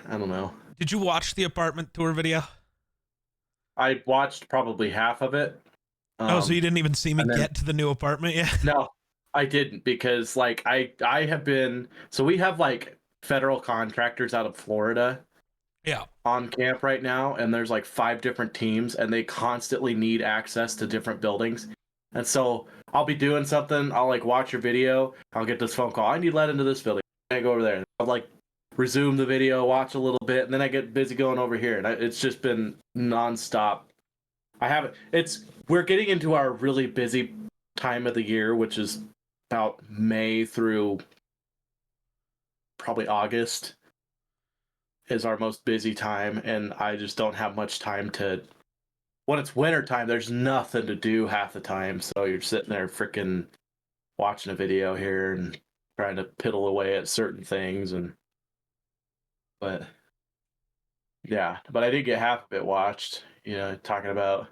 I don't know. Did you watch the apartment tour video? I watched probably half of it. So you didn't even see me get to the new apartment yet? No, I didn't, because like I have been, so we have like federal contractors out of Florida on camp right now, and there's like 5 different teams and they constantly need access to different buildings. And so I'll be doing something, I'll like watch your video, I'll get this phone call, I need let into this building, I go over there, I'll like resume the video, watch a little bit, and then I get busy going over here, and it's just been nonstop. We're getting into our really busy time of the year, which is about May through probably August is our most busy time, and I just don't have much time to. When it's winter time, there's nothing to do half the time, so you're sitting there freaking watching a video here and trying to piddle away at certain things, but I did get half of it watched, talking about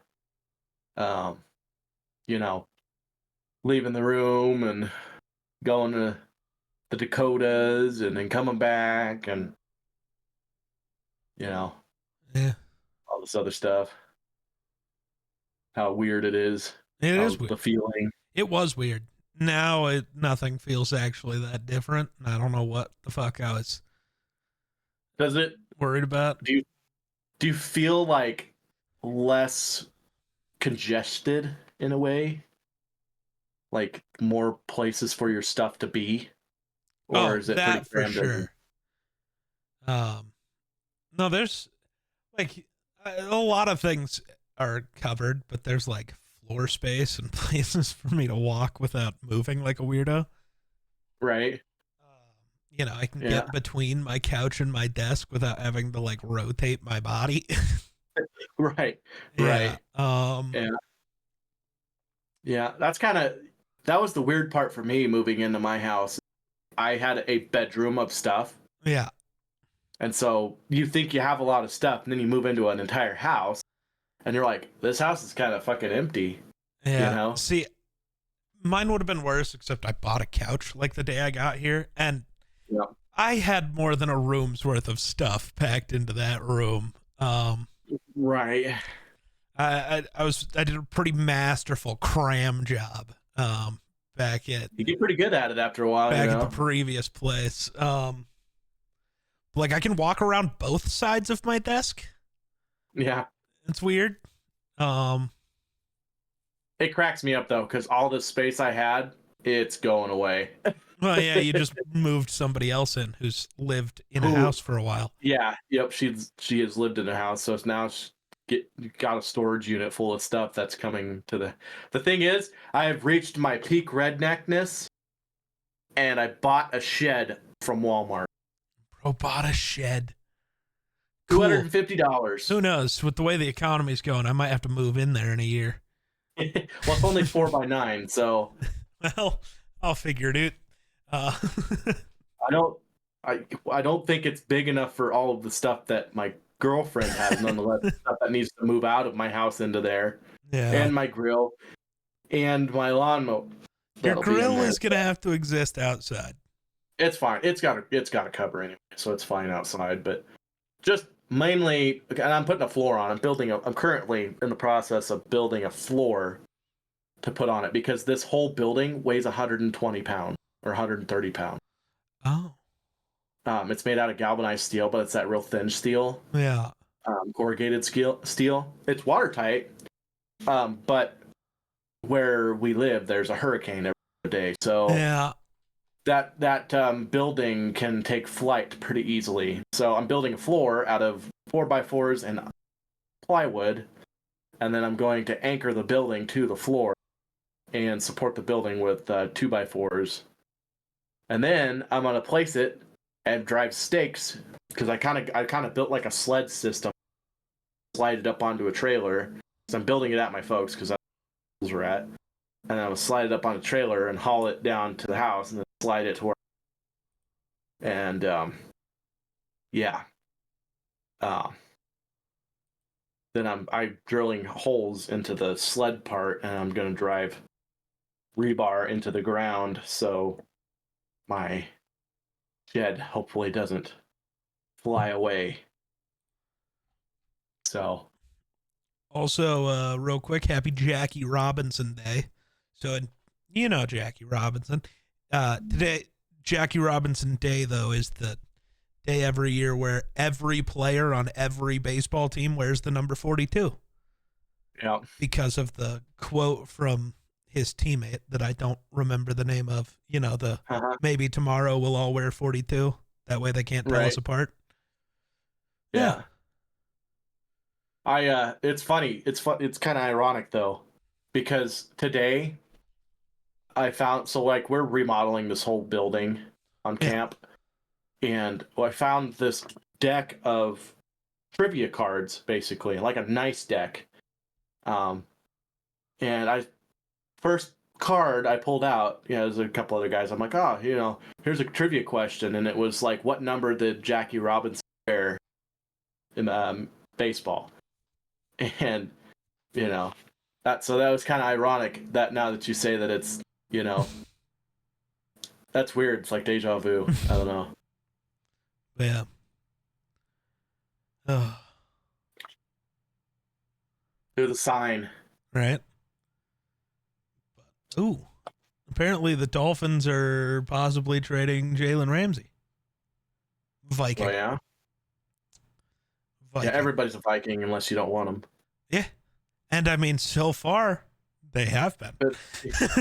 leaving the room and going to the Dakotas and then coming back and all this other stuff. how weird it is. It How is weird. the feeling. It was weird. Now nothing feels actually that different. I don't know what the fuck I was Does it? worried about. Do you feel like less congested in a way? Like more places for your stuff to be, or Oh, is it pretty that for crammed in? sure. Um, no, there's like a lot of things are covered, but there's like floor space and places for me to walk without moving like a weirdo. Right? I can Yeah. get between my couch and my desk without having to like rotate my body. Right. Yeah. Right. Yeah. Yeah. That was the weird part for me moving into my house. I had a bedroom of stuff. Yeah. And so you think you have a lot of stuff, and then you move into an entire house, and you're like, this house is kind of fucking empty, you Yeah. know? See, mine would have been worse, except I bought a couch like the day I got here, and Yeah. I had more than a room's worth of stuff packed into that room. Right. I did a pretty masterful cram job. Back at You get pretty good at it after a while, you back at the know? previous place. Like I can walk around both sides of my desk. Yeah. It's weird. Um, It cracks me up though, because all this space I had, it's going away. well, yeah, you just moved somebody else in who's lived in a Who? house for a while. Yeah. Yep. She has lived in a house, so it's now got a storage unit full of stuff that's coming to the. The thing is, I have reached my peak redneckness, and I bought a shed from Walmart. Bro bought a shed. Two Cool. hundred and $50. Who knows? With the way the economy's going, I might have to move in there in a year. Well, it's only 4x9, so Well, I'll figure it out. I don't. I don't think it's big enough for all of the stuff that my girlfriend has. Nonetheless, stuff that needs to move out of my house into there, Yeah. and my grill, and my lawnmower. Your That'll be in grill there. is gonna have to exist outside. It's fine. It's got a cover anyway, so it's fine outside. But just mainly, and I'm putting a floor on. I'm currently in the process of building a floor to put on it because this whole building weighs 120 pounds or 130 pounds. Oh. It's made out of galvanized steel, but it's that real thin steel, Yeah. corrugated steel. It's watertight, but where we live, there's a hurricane every day, so Yeah. that building can take flight pretty easily. So I'm building a floor out of 4x4s and plywood, and then I'm going to anchor the building to the floor and support the building with 2x4s. And then I'm gonna place it and drive stakes because I kind of built like a sled system, slide it up onto a trailer. So I'm building it at my folks because that's where we're at, and I would slide it up on a trailer and haul it down to the house and then slide it to where. And yeah, then I'm drilling holes into the sled part, and I'm gonna drive rebar into the ground so my shed hopefully doesn't fly away. So Also, real quick, happy Jackie Robinson Day. So, Jackie Robinson. Today, Jackie Robinson Day, though, is the day every year where every player on every baseball team wears the number 42. yeah, Because of the quote from his teammate that I don't remember the name of. Maybe tomorrow we'll all wear 42. That way they can't tell us apart. Yeah. It's funny. It's kind of ironic though, because today I found, so like we're remodeling this whole building on camp, and I found this deck of trivia cards, basically like a nice deck. And first card I pulled out, there's a couple other guys. I'm like, here's a trivia question, and it was like, what number did Jackie Robinson wear in baseball? And that was kind of ironic that now that you say that, it's that's weird. It's like deja vu. I don't know. Yeah. Do the sign. right? Ooh, apparently the Dolphins are possibly trading Jalen Ramsey. Viking. Oh yeah. Viking. Yeah, everybody's a Viking unless you don't want them. Yeah. And I mean, so far, they have been. But,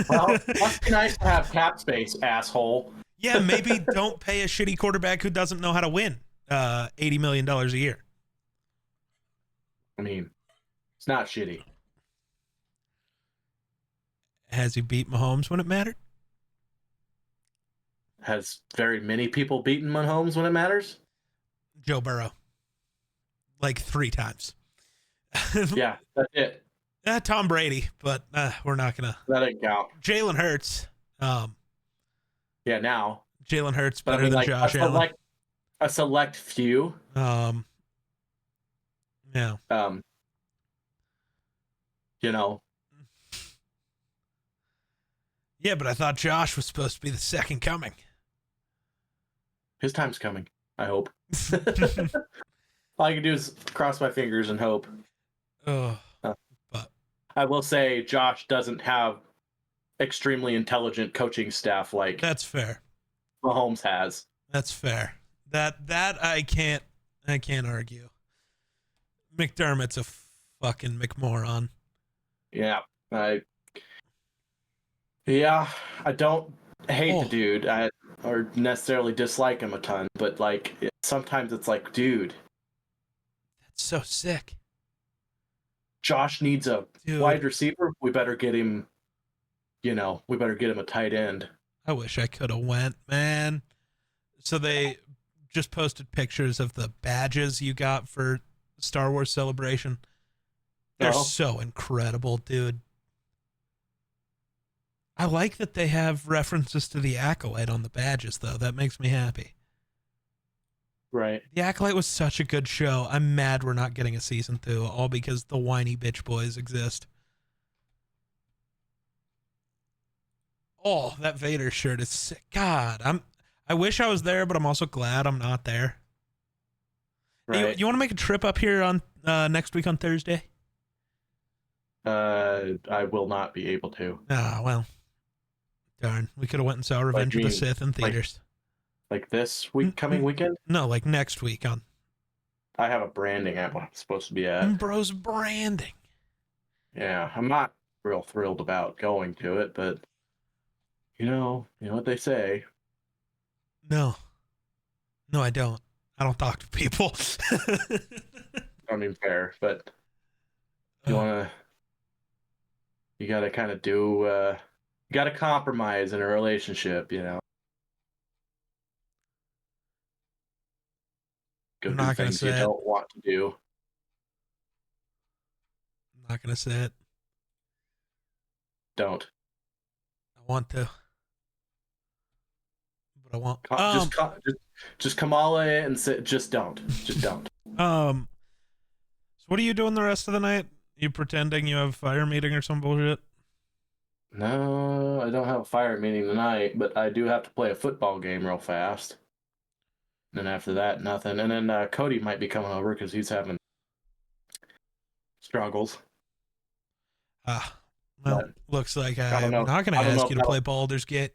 well, must be nice to have cap space, asshole. Yeah, maybe don't pay a shitty quarterback who doesn't know how to win $80 million a year. I mean, it's not shitty. Has he beat Mahomes when it mattered? Has very many people beaten Mahomes when it matters? Joe Burrow. Like 3 times. Yeah, that's it. Tom Brady, but we're not going to. That didn't count. Jalen Hurts. Yeah, now. Jalen Hurts But better I mean, than like, Josh Allen. A select few. Yeah. You know. Yeah, but I thought Josh was supposed to be the second coming. His time's coming, I hope. All I can do is cross my fingers and hope. But I will say Josh doesn't have extremely intelligent coaching staff like that's fair. Mahomes has. That's fair. That I can't argue. McDermott's a fucking McMoron. Yeah, I don't hate the dude, or necessarily dislike him a ton, but like sometimes it's like, dude, that's so sick. Josh needs a wide receiver. We better get him. We better get him a tight end. I wish I could have went, man. So they just posted pictures of the badges you got for Star Wars Celebration. They're so incredible, dude. I like that they have references to the Acolyte on the badges, though. That makes me happy. Right. The Acolyte was such a good show. I'm mad we're not getting a season 2, all because the whiny bitch boys exist. Oh, that Vader shirt is sick. God, I wish I was there, but I'm also glad I'm not there. Right. Hey, you want to make a trip up here on next week on Thursday? I will not be able to. Ah, well. Darn. We could have went and saw Revenge of the Sith in theaters. Like this coming weekend? No, like next week on. I have a branding at what I'm supposed to be at. Bro's branding. Yeah, I'm not real thrilled about going to it, but you know what they say. No, I don't. I don't talk to people. I mean, fair, but you gotta kind of you gotta compromise in a relationship, Go I'm do not gonna things you say it. don't want to do. I'm not gonna say it. Don't. I want to, but I won't. Just Kamala it and say, just don't. Just don't. So what are you doing the rest of the night? You pretending you have a fire meeting or some bullshit? No, I don't have a fire meeting tonight, but I do have to play a football game real fast. And then after that, nothing. And then Cody might be coming over because he's having struggles. Well, but looks like I'm not going to ask you to play Baldur's Gate.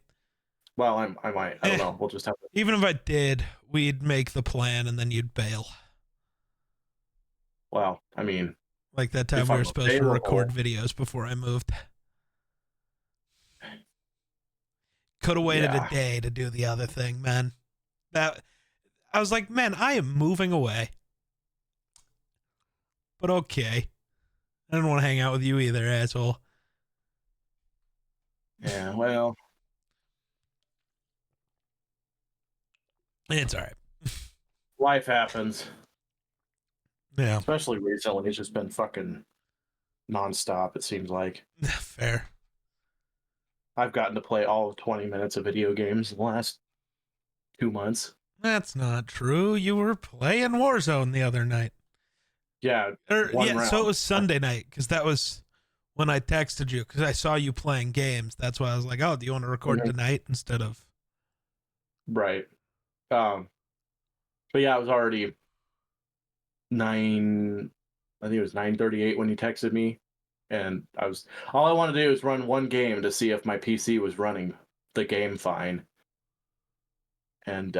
Well, I might. I don't know. We'll just have to. Even if I did, we'd make the plan and then you'd bail. Well, I mean, like that time we were supposed to record videos before I moved. Could have waited a day to do the other thing, man. I was like, man, I am moving away. But okay. I don't want to hang out with you either, asshole. Yeah, well. It's all right. Life happens. Yeah. Especially recently. It's just been fucking nonstop, it seems like. Fair. I've gotten to play all of 20 minutes of video games in the last 2 months. That's not true. You were playing Warzone the other night. Yeah. So it was Sunday night, because that was when I texted you, because I saw you playing games. That's why I was like, oh, do you want to record tonight instead of... Right. But yeah, it was already 9... I think it was 9:38 when you texted me. and all I want to do is run one game to see if my PC was running the game fine. And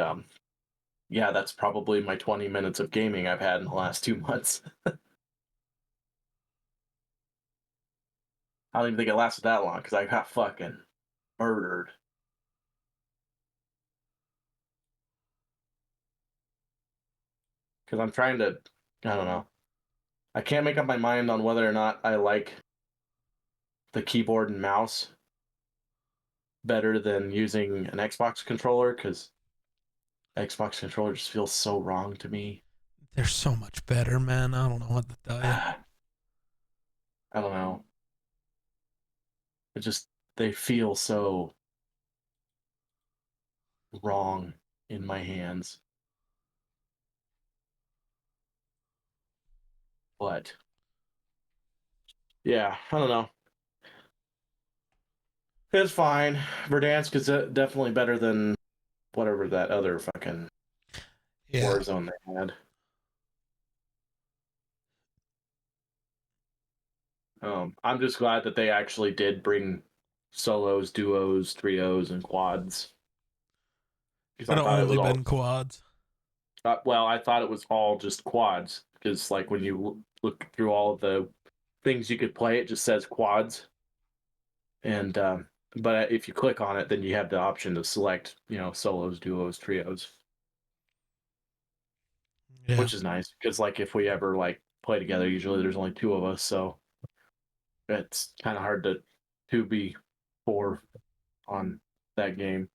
yeah, that's probably my 20 minutes of gaming I've had in the last 2 months. I don't even think it lasted that long because I got fucking murdered. Because I'm trying to, I don't know. I can't make up my mind on whether or not I like the keyboard and mouse better than using an Xbox controller, because Xbox controller just feels so wrong to me. They're so much better, man. I don't know what to tell you. I don't know. It just, they feel so wrong in my hands. But yeah, I don't know. It's fine. Verdansk is definitely better than whatever that other fucking Yeah. Warzone they had. I'm just glad that they actually did bring solos, duos, trios, and quads. Because Could I have thought it only was all been quads. well, I thought it was all just quads. Because like when you look through all of the things you could play, it just says quads. And but if you click on it, then you have the option to select, solos, duos, trios, Yeah. which is nice. Because like if we ever like play together, usually there's only two of us, so it's kind of hard to be four on that game,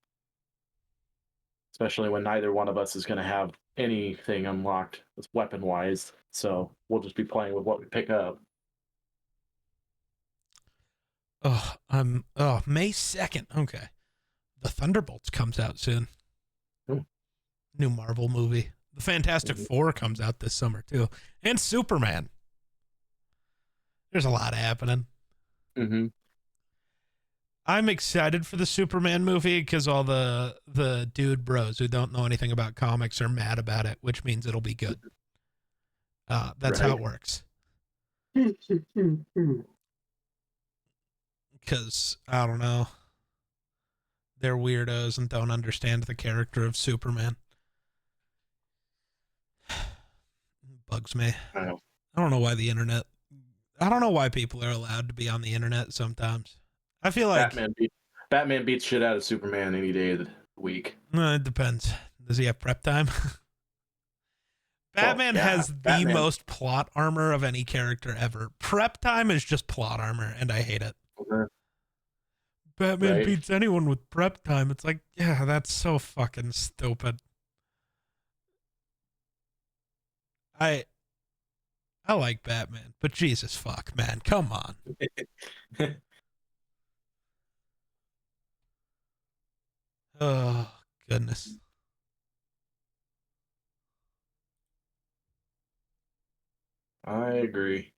especially when neither one of us is going to have anything unlocked weapon wise. So we'll just be playing with what we pick up. May 2nd. Okay. The Thunderbolts comes out soon. Ooh. New Marvel movie. The Fantastic Four comes out this summer too. And Superman. There's a lot happening. Mm-hmm. I'm excited for the Superman movie because all the dude bros who don't know anything about comics are mad about it, which means it'll be good. That's how it works. Because, I don't know, they're weirdos and don't understand the character of Superman. Bugs me. I know. I don't know why people are allowed to be on the internet sometimes. I feel like Batman beats shit out of Superman any day of the week. it depends. Does he have prep time? Well, Batman yeah, has the Batman. most plot armor of any character ever. Prep time is just plot armor, and I hate it. Batman beats anyone with prep time. It's like, yeah, that's so fucking stupid. I like Batman, but Jesus fuck, man, come on. Oh, goodness. I agree.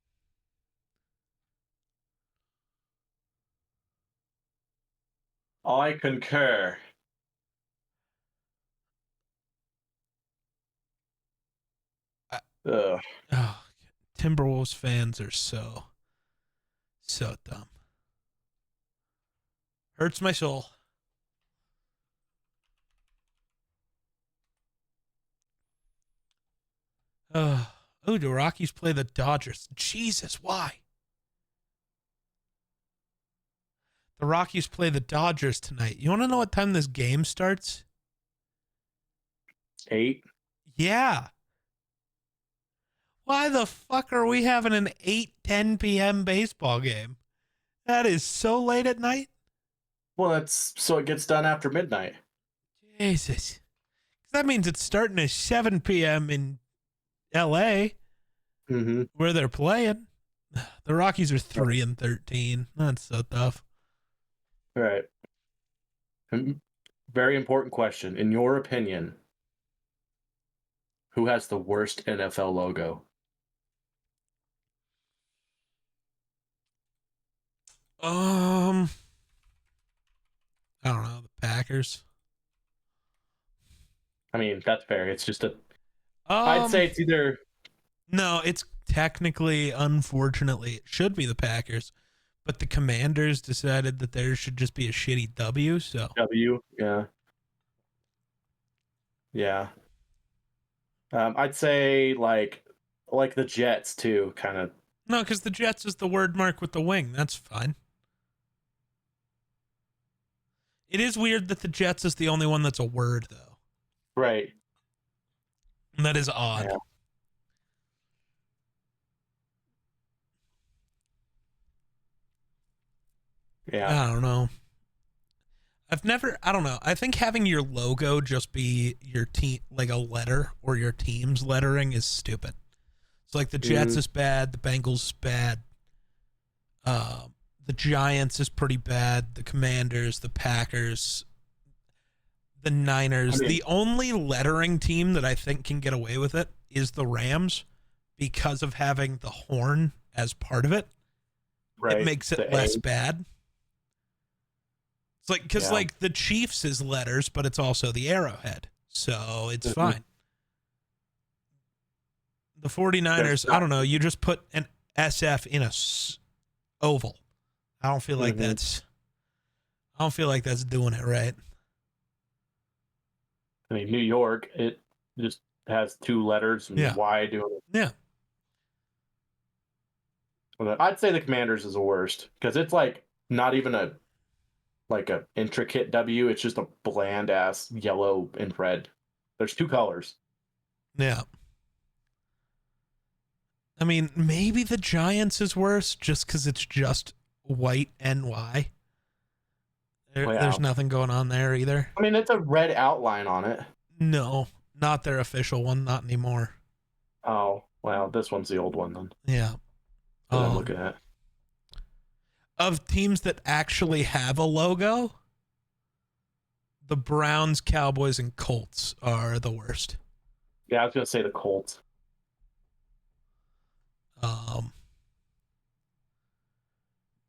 I concur. Ugh. Oh, Timberwolves fans are so dumb. Hurts my soul. Oh, the Rockies play the Dodgers. Jesus, why? The Rockies play the Dodgers tonight. You want to know what time this game starts? 8. Yeah. Why the fuck are we having an 8:10 p.m. baseball game? That is so late at night. Well, that's so it gets done after midnight. Jesus. That means it's starting at 7 p.m. in L.A. Where they're playing. The Rockies are 3-13. That's so tough. All right. Very important question. In your opinion, who has the worst NFL logo? I don't know. The Packers. I mean, that's fair. It's just I'd say it's either. No, it's technically, unfortunately, it should be the Packers, but the Commanders decided that theirs should just be a shitty W. So W, yeah, yeah. I'd say like the Jets too, kind of. no, because the Jets is the word mark with the wing. That's fine. It is weird that the Jets is the only one that's a word, though. Right. And that is odd. Yeah. Yeah. I don't know. I don't know. I think having your logo just be your team, like a letter or your team's lettering, is stupid. It's like the Jets is bad, the Bengals is bad, the Giants is pretty bad, the Commanders, the Packers, the Niners. The only lettering team that I think can get away with it is the Rams because of having the horn as part of it. Right. It makes it less bad. It's like, because like the Chiefs is letters, but it's also the arrowhead. So it's fine. The 49ers, I don't know. You just put an SF in a oval. I don't feel like that's doing it right. I mean, New York, it just has two letters and Y doing it. Yeah. I'd say the Commanders is the worst because it's like not even a intricate W. It's just a bland ass yellow and red. There's two colors. Yeah. I mean, maybe the Giants is worse just because it's just white NY. There's nothing going on there either. I mean, it's a red outline on it. No, not their official one. Not anymore. Oh, well, this one's the old one then. Yeah. That I'm looking at. Of teams that actually have a logo, the Browns, Cowboys, and Colts are the worst. Yeah, I was going to say the Colts.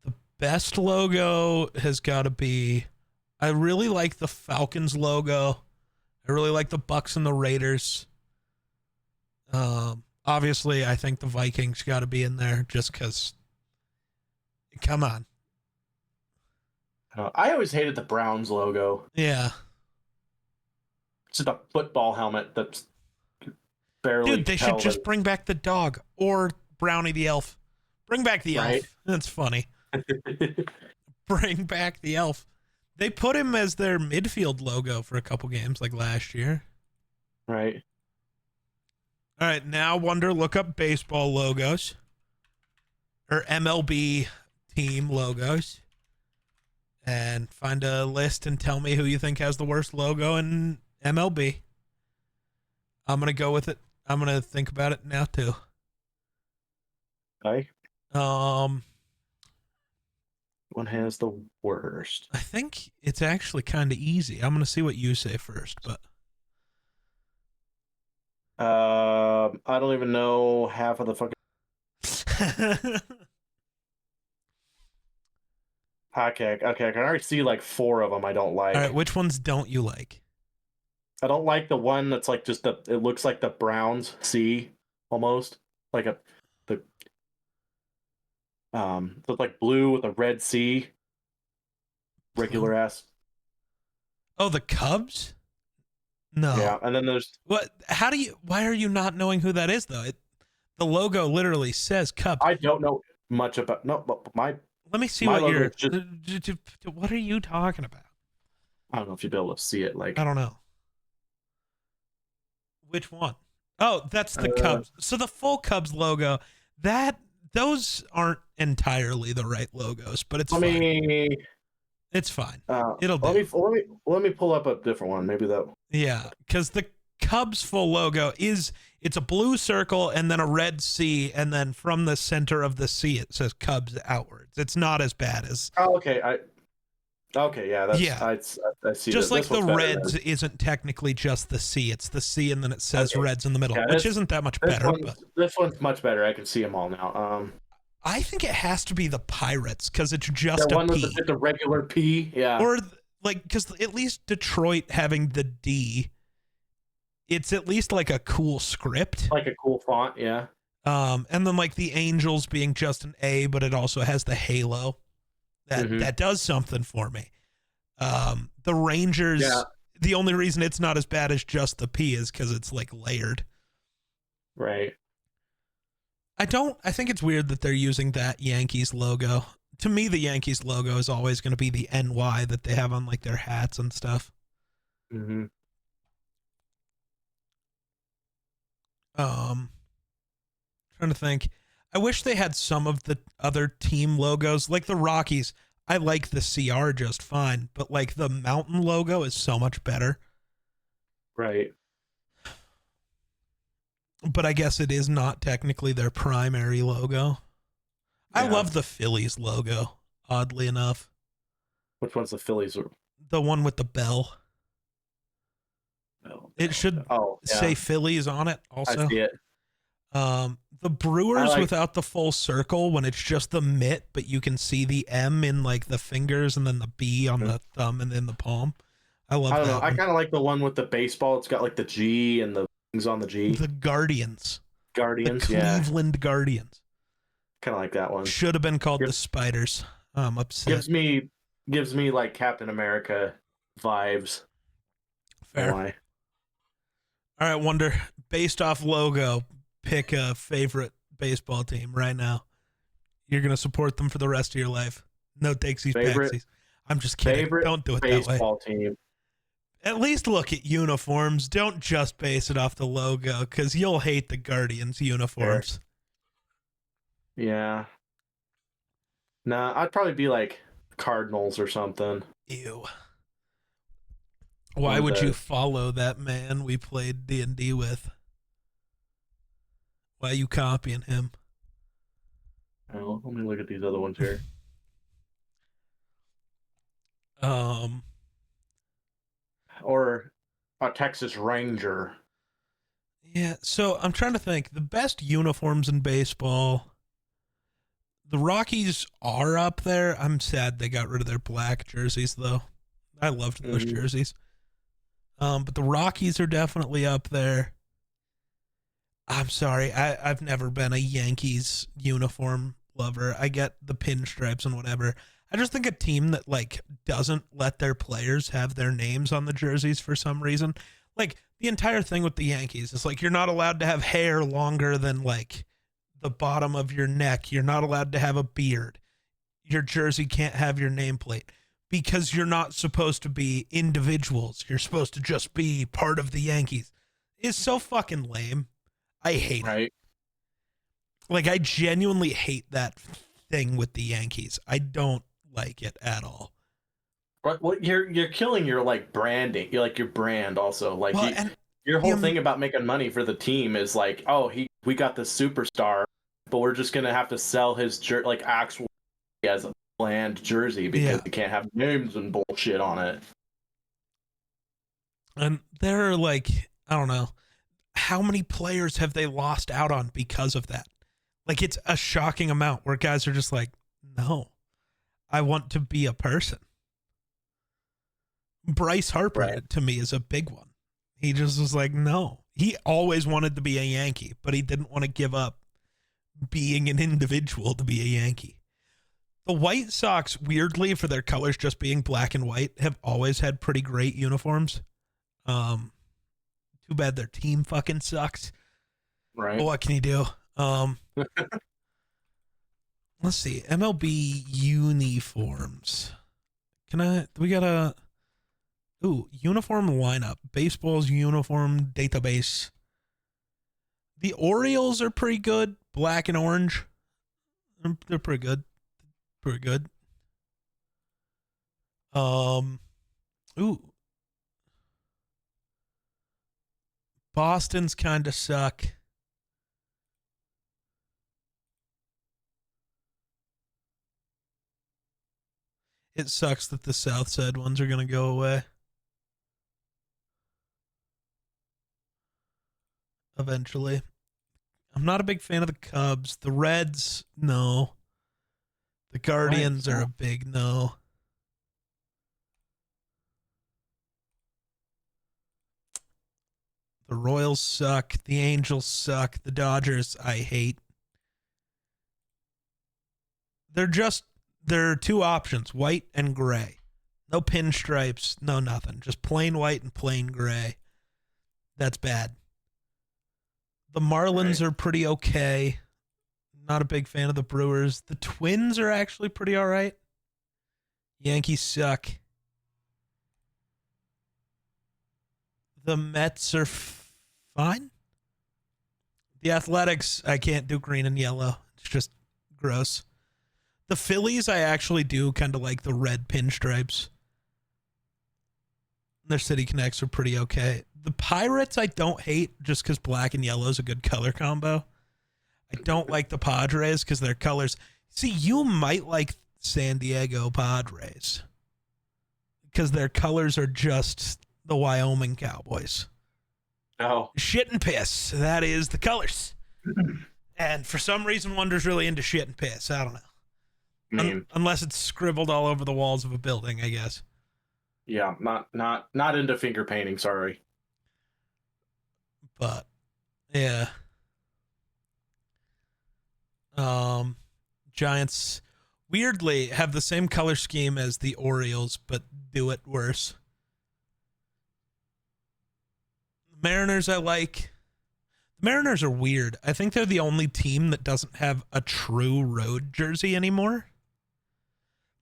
The best logo has got to be, I really like the Falcons logo. I really like the Bucks and the Raiders. Obviously, I think the Vikings got to be in there just because. Come on. I always hated the Browns logo. Yeah. It's just a football helmet that's barely. Dude, they should just bring back the dog or Brownie the elf. Bring back the elf. That's funny. Bring back the elf. They put him as their midfield logo for a couple games, like last year. Right. All right, now Wonder, look up baseball logos or MLB team logos and find a list and tell me who you think has the worst logo in MLB. I'm going to go with it. I'm going to think about it now too. Okay. One has the worst? I think it's actually kind of easy. I'm going to see what you say first, but I don't even know half of the fucking. Okay, I can already see like four of them I don't like. All right, which ones don't you like? I don't like the one that's like just it looks like the Browns C almost. Like so it's like blue with a red C. Regular ass. Oh, the Cubs? No. Yeah, and then there's what? Why are you not knowing who that is though? The logo literally says Cubs. I don't know much about but my. Let me see what you're. Just, what are you talking about? I don't know if you'd be able to see it. Like I don't know. Which one? Oh, that's the Cubs. So the full Cubs logo. Those aren't entirely the right logos, but it's fine. It's fine. It'll do. Let me pull up a different one. Maybe that. Yeah, because the Cubs full logo it's a blue circle and then a red C, and then from the center of the C it says Cubs outwards. It's not as bad as. Oh, okay. Yeah, that's. Yeah. I see. Just like the Reds isn't technically just the C. It's the C and then it says Reds in the middle, which isn't that much better. This one's much better. I can see them all now. I think it has to be the Pirates because it's just the a one P. with the regular P. Yeah. Or like because at least Detroit having the D. It's at least like a cool script. Like a cool font, yeah. And then like the Angels being just an A, but it also has the halo. That does something for me. The Rangers, Yeah. the only reason it's not as bad as just the P is because it's like layered. Right. I think it's weird that they're using that Yankees logo. To me, the Yankees logo is always going to be the NY that they have on like their hats and stuff. Mm-hmm. Trying to think. I wish they had some of the other team logos, like the Rockies. I like the CR just fine, but like the Mountain logo is so much better. Right. But I guess it is not technically their primary logo. I Yeah. love the Phillies logo, oddly enough. Which one's the Phillies? The one with the bell. It should say Phillies on it also. I see it. The Brewers without the full circle, when it's just the mitt, but you can see the M in like the fingers and then the B on the thumb and then the palm. I love that. I don't know. I kind of like the one with the baseball. It's got like the G and the things on the G. The Guardians. Guardians, the Cleveland Guardians. Kind of like that one. Should have been called the Spiders. I'm upset. Gives me like Captain America vibes. Fair. All right, Wonder. Based off logo, pick a favorite baseball team right now. You're gonna support them for the rest of your life. No takesies, backsies. I'm just kidding. Don't do it that way. Baseball team. At least look at uniforms. Don't just base it off the logo, because you'll hate the Guardians uniforms. Sure. Yeah. Nah, I'd probably be like Cardinals or something. Ew. Why would you follow that man we played D&D with? Why are you copying him? Oh, let me look at these other ones here. Or a Texas Ranger. Yeah, so I'm trying to think. The best uniforms in baseball, the Rockies are up there. I'm sad they got rid of their black jerseys, though. I loved those jerseys. But the Rockies are definitely up there. I'm sorry. I've never been a Yankees uniform lover. I get the pinstripes and whatever. I just think a team that like doesn't let their players have their names on the jerseys for some reason. Like the entire thing with the Yankees is like you're not allowed to have hair longer than like the bottom of your neck. You're not allowed to have a beard. Your jersey can't have your nameplate. Because you're not supposed to be individuals. You're supposed to just be part of the Yankees. It's so fucking lame. I hate it. Like, I genuinely hate that thing with the Yankees. I don't like it at all. Well, you're killing your like branding. You're like your brand also. Like your whole thing about making money for the team is like, we got the superstar, but we're just gonna have to sell his like actual as a bland jersey because you can't have names and bullshit on it. And there are like, I don't know, how many players have they lost out on because of that? Like, it's a shocking amount where guys are just like, no, I want to be a person. Bryce Harper, to me, is a big one. He just was like, no. He always wanted to be a Yankee, but he didn't want to give up being an individual to be a Yankee. The White Sox, weirdly, for their colors just being black and white, have always had pretty great uniforms. Too bad their team fucking sucks. Right. But what can you do? Let's see. MLB uniforms. We got a uniform lineup. Baseball's uniform database. The Orioles are pretty good. Black and orange. They're pretty good. Pretty good. Boston's kind of suck. It sucks that the South Side ones are going to go away. Eventually. I'm not a big fan of the Cubs. The Reds, no. The Guardians are a big no. The Royals suck. The Angels suck. The Dodgers, I hate. There are two options, white and gray. No pinstripes, no nothing. Just plain white and plain gray. That's bad. The Marlins are pretty okay. Not a big fan of the Brewers. The Twins are actually pretty all right. Yankees suck. The Mets are fine. The Athletics, I can't do green and yellow. It's just gross. The Phillies, I actually do kind of like the red pinstripes. Their City Connects are pretty okay. The Pirates, I don't hate just because black and yellow is a good color combo. I don't like the Padres because their colors. See, you might like San Diego Padres because their colors are just the Wyoming Cowboys. Oh. Shit and piss. That is the colors. And for some reason, Wunders really into shit and piss. I don't know. Unless it's scribbled all over the walls of a building, I guess. Yeah, not into finger painting, sorry. But yeah. Giants weirdly have the same color scheme as the Orioles, but do it worse. The Mariners I like. The Mariners are weird. I think they're the only team that doesn't have a true road jersey anymore.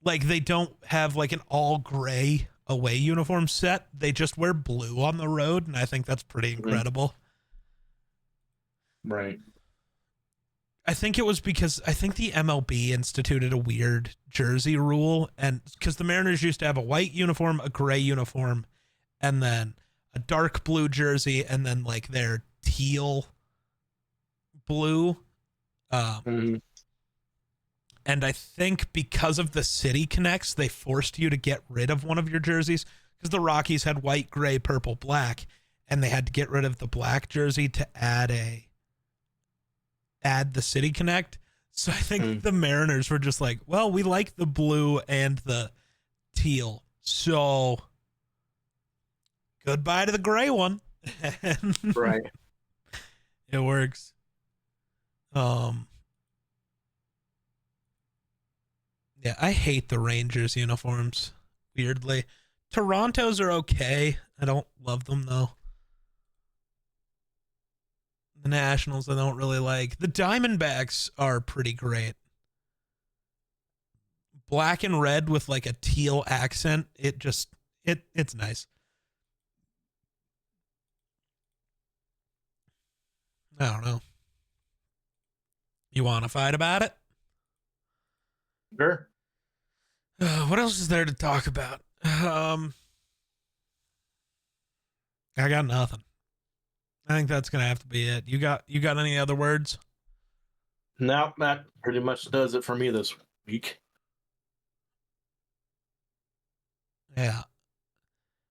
Like, they don't have like an all gray away uniform set. They just wear blue on the road, and I think that's pretty incredible. Right. I think it was because I think the MLB instituted a weird jersey rule, and because the Mariners used to have a white uniform, a gray uniform, and then a dark blue jersey, and then like their teal blue. And I think because of the City Connects, they forced you to get rid of one of your jerseys because the Rockies had white, gray, purple, black, and they had to get rid of the black jersey to add the City Connect. So I think the Mariners were just like, well, we like the blue and the teal, so goodbye to the gray one. Right. It works. Yeah, I hate the Rangers uniforms, weirdly. Toronto's are okay. I don't love them, though. The Nationals I don't really like. The Diamondbacks are pretty great. Black and red with like a teal accent. It's nice. I don't know. You want to fight about it? Sure. What else is there to talk about? I got nothing. I think that's gonna have to be it. You got any other words? No, that pretty much does it for me this week. Yeah.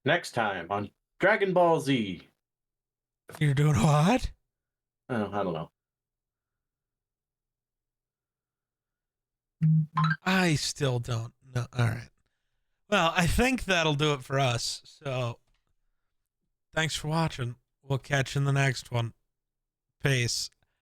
Next time on Dragon Ball Z. You're doing what? Oh, I don't know. I still don't know. All right. Well, I think that'll do it for us. So thanks for watching. We'll catch you in the next one. Peace.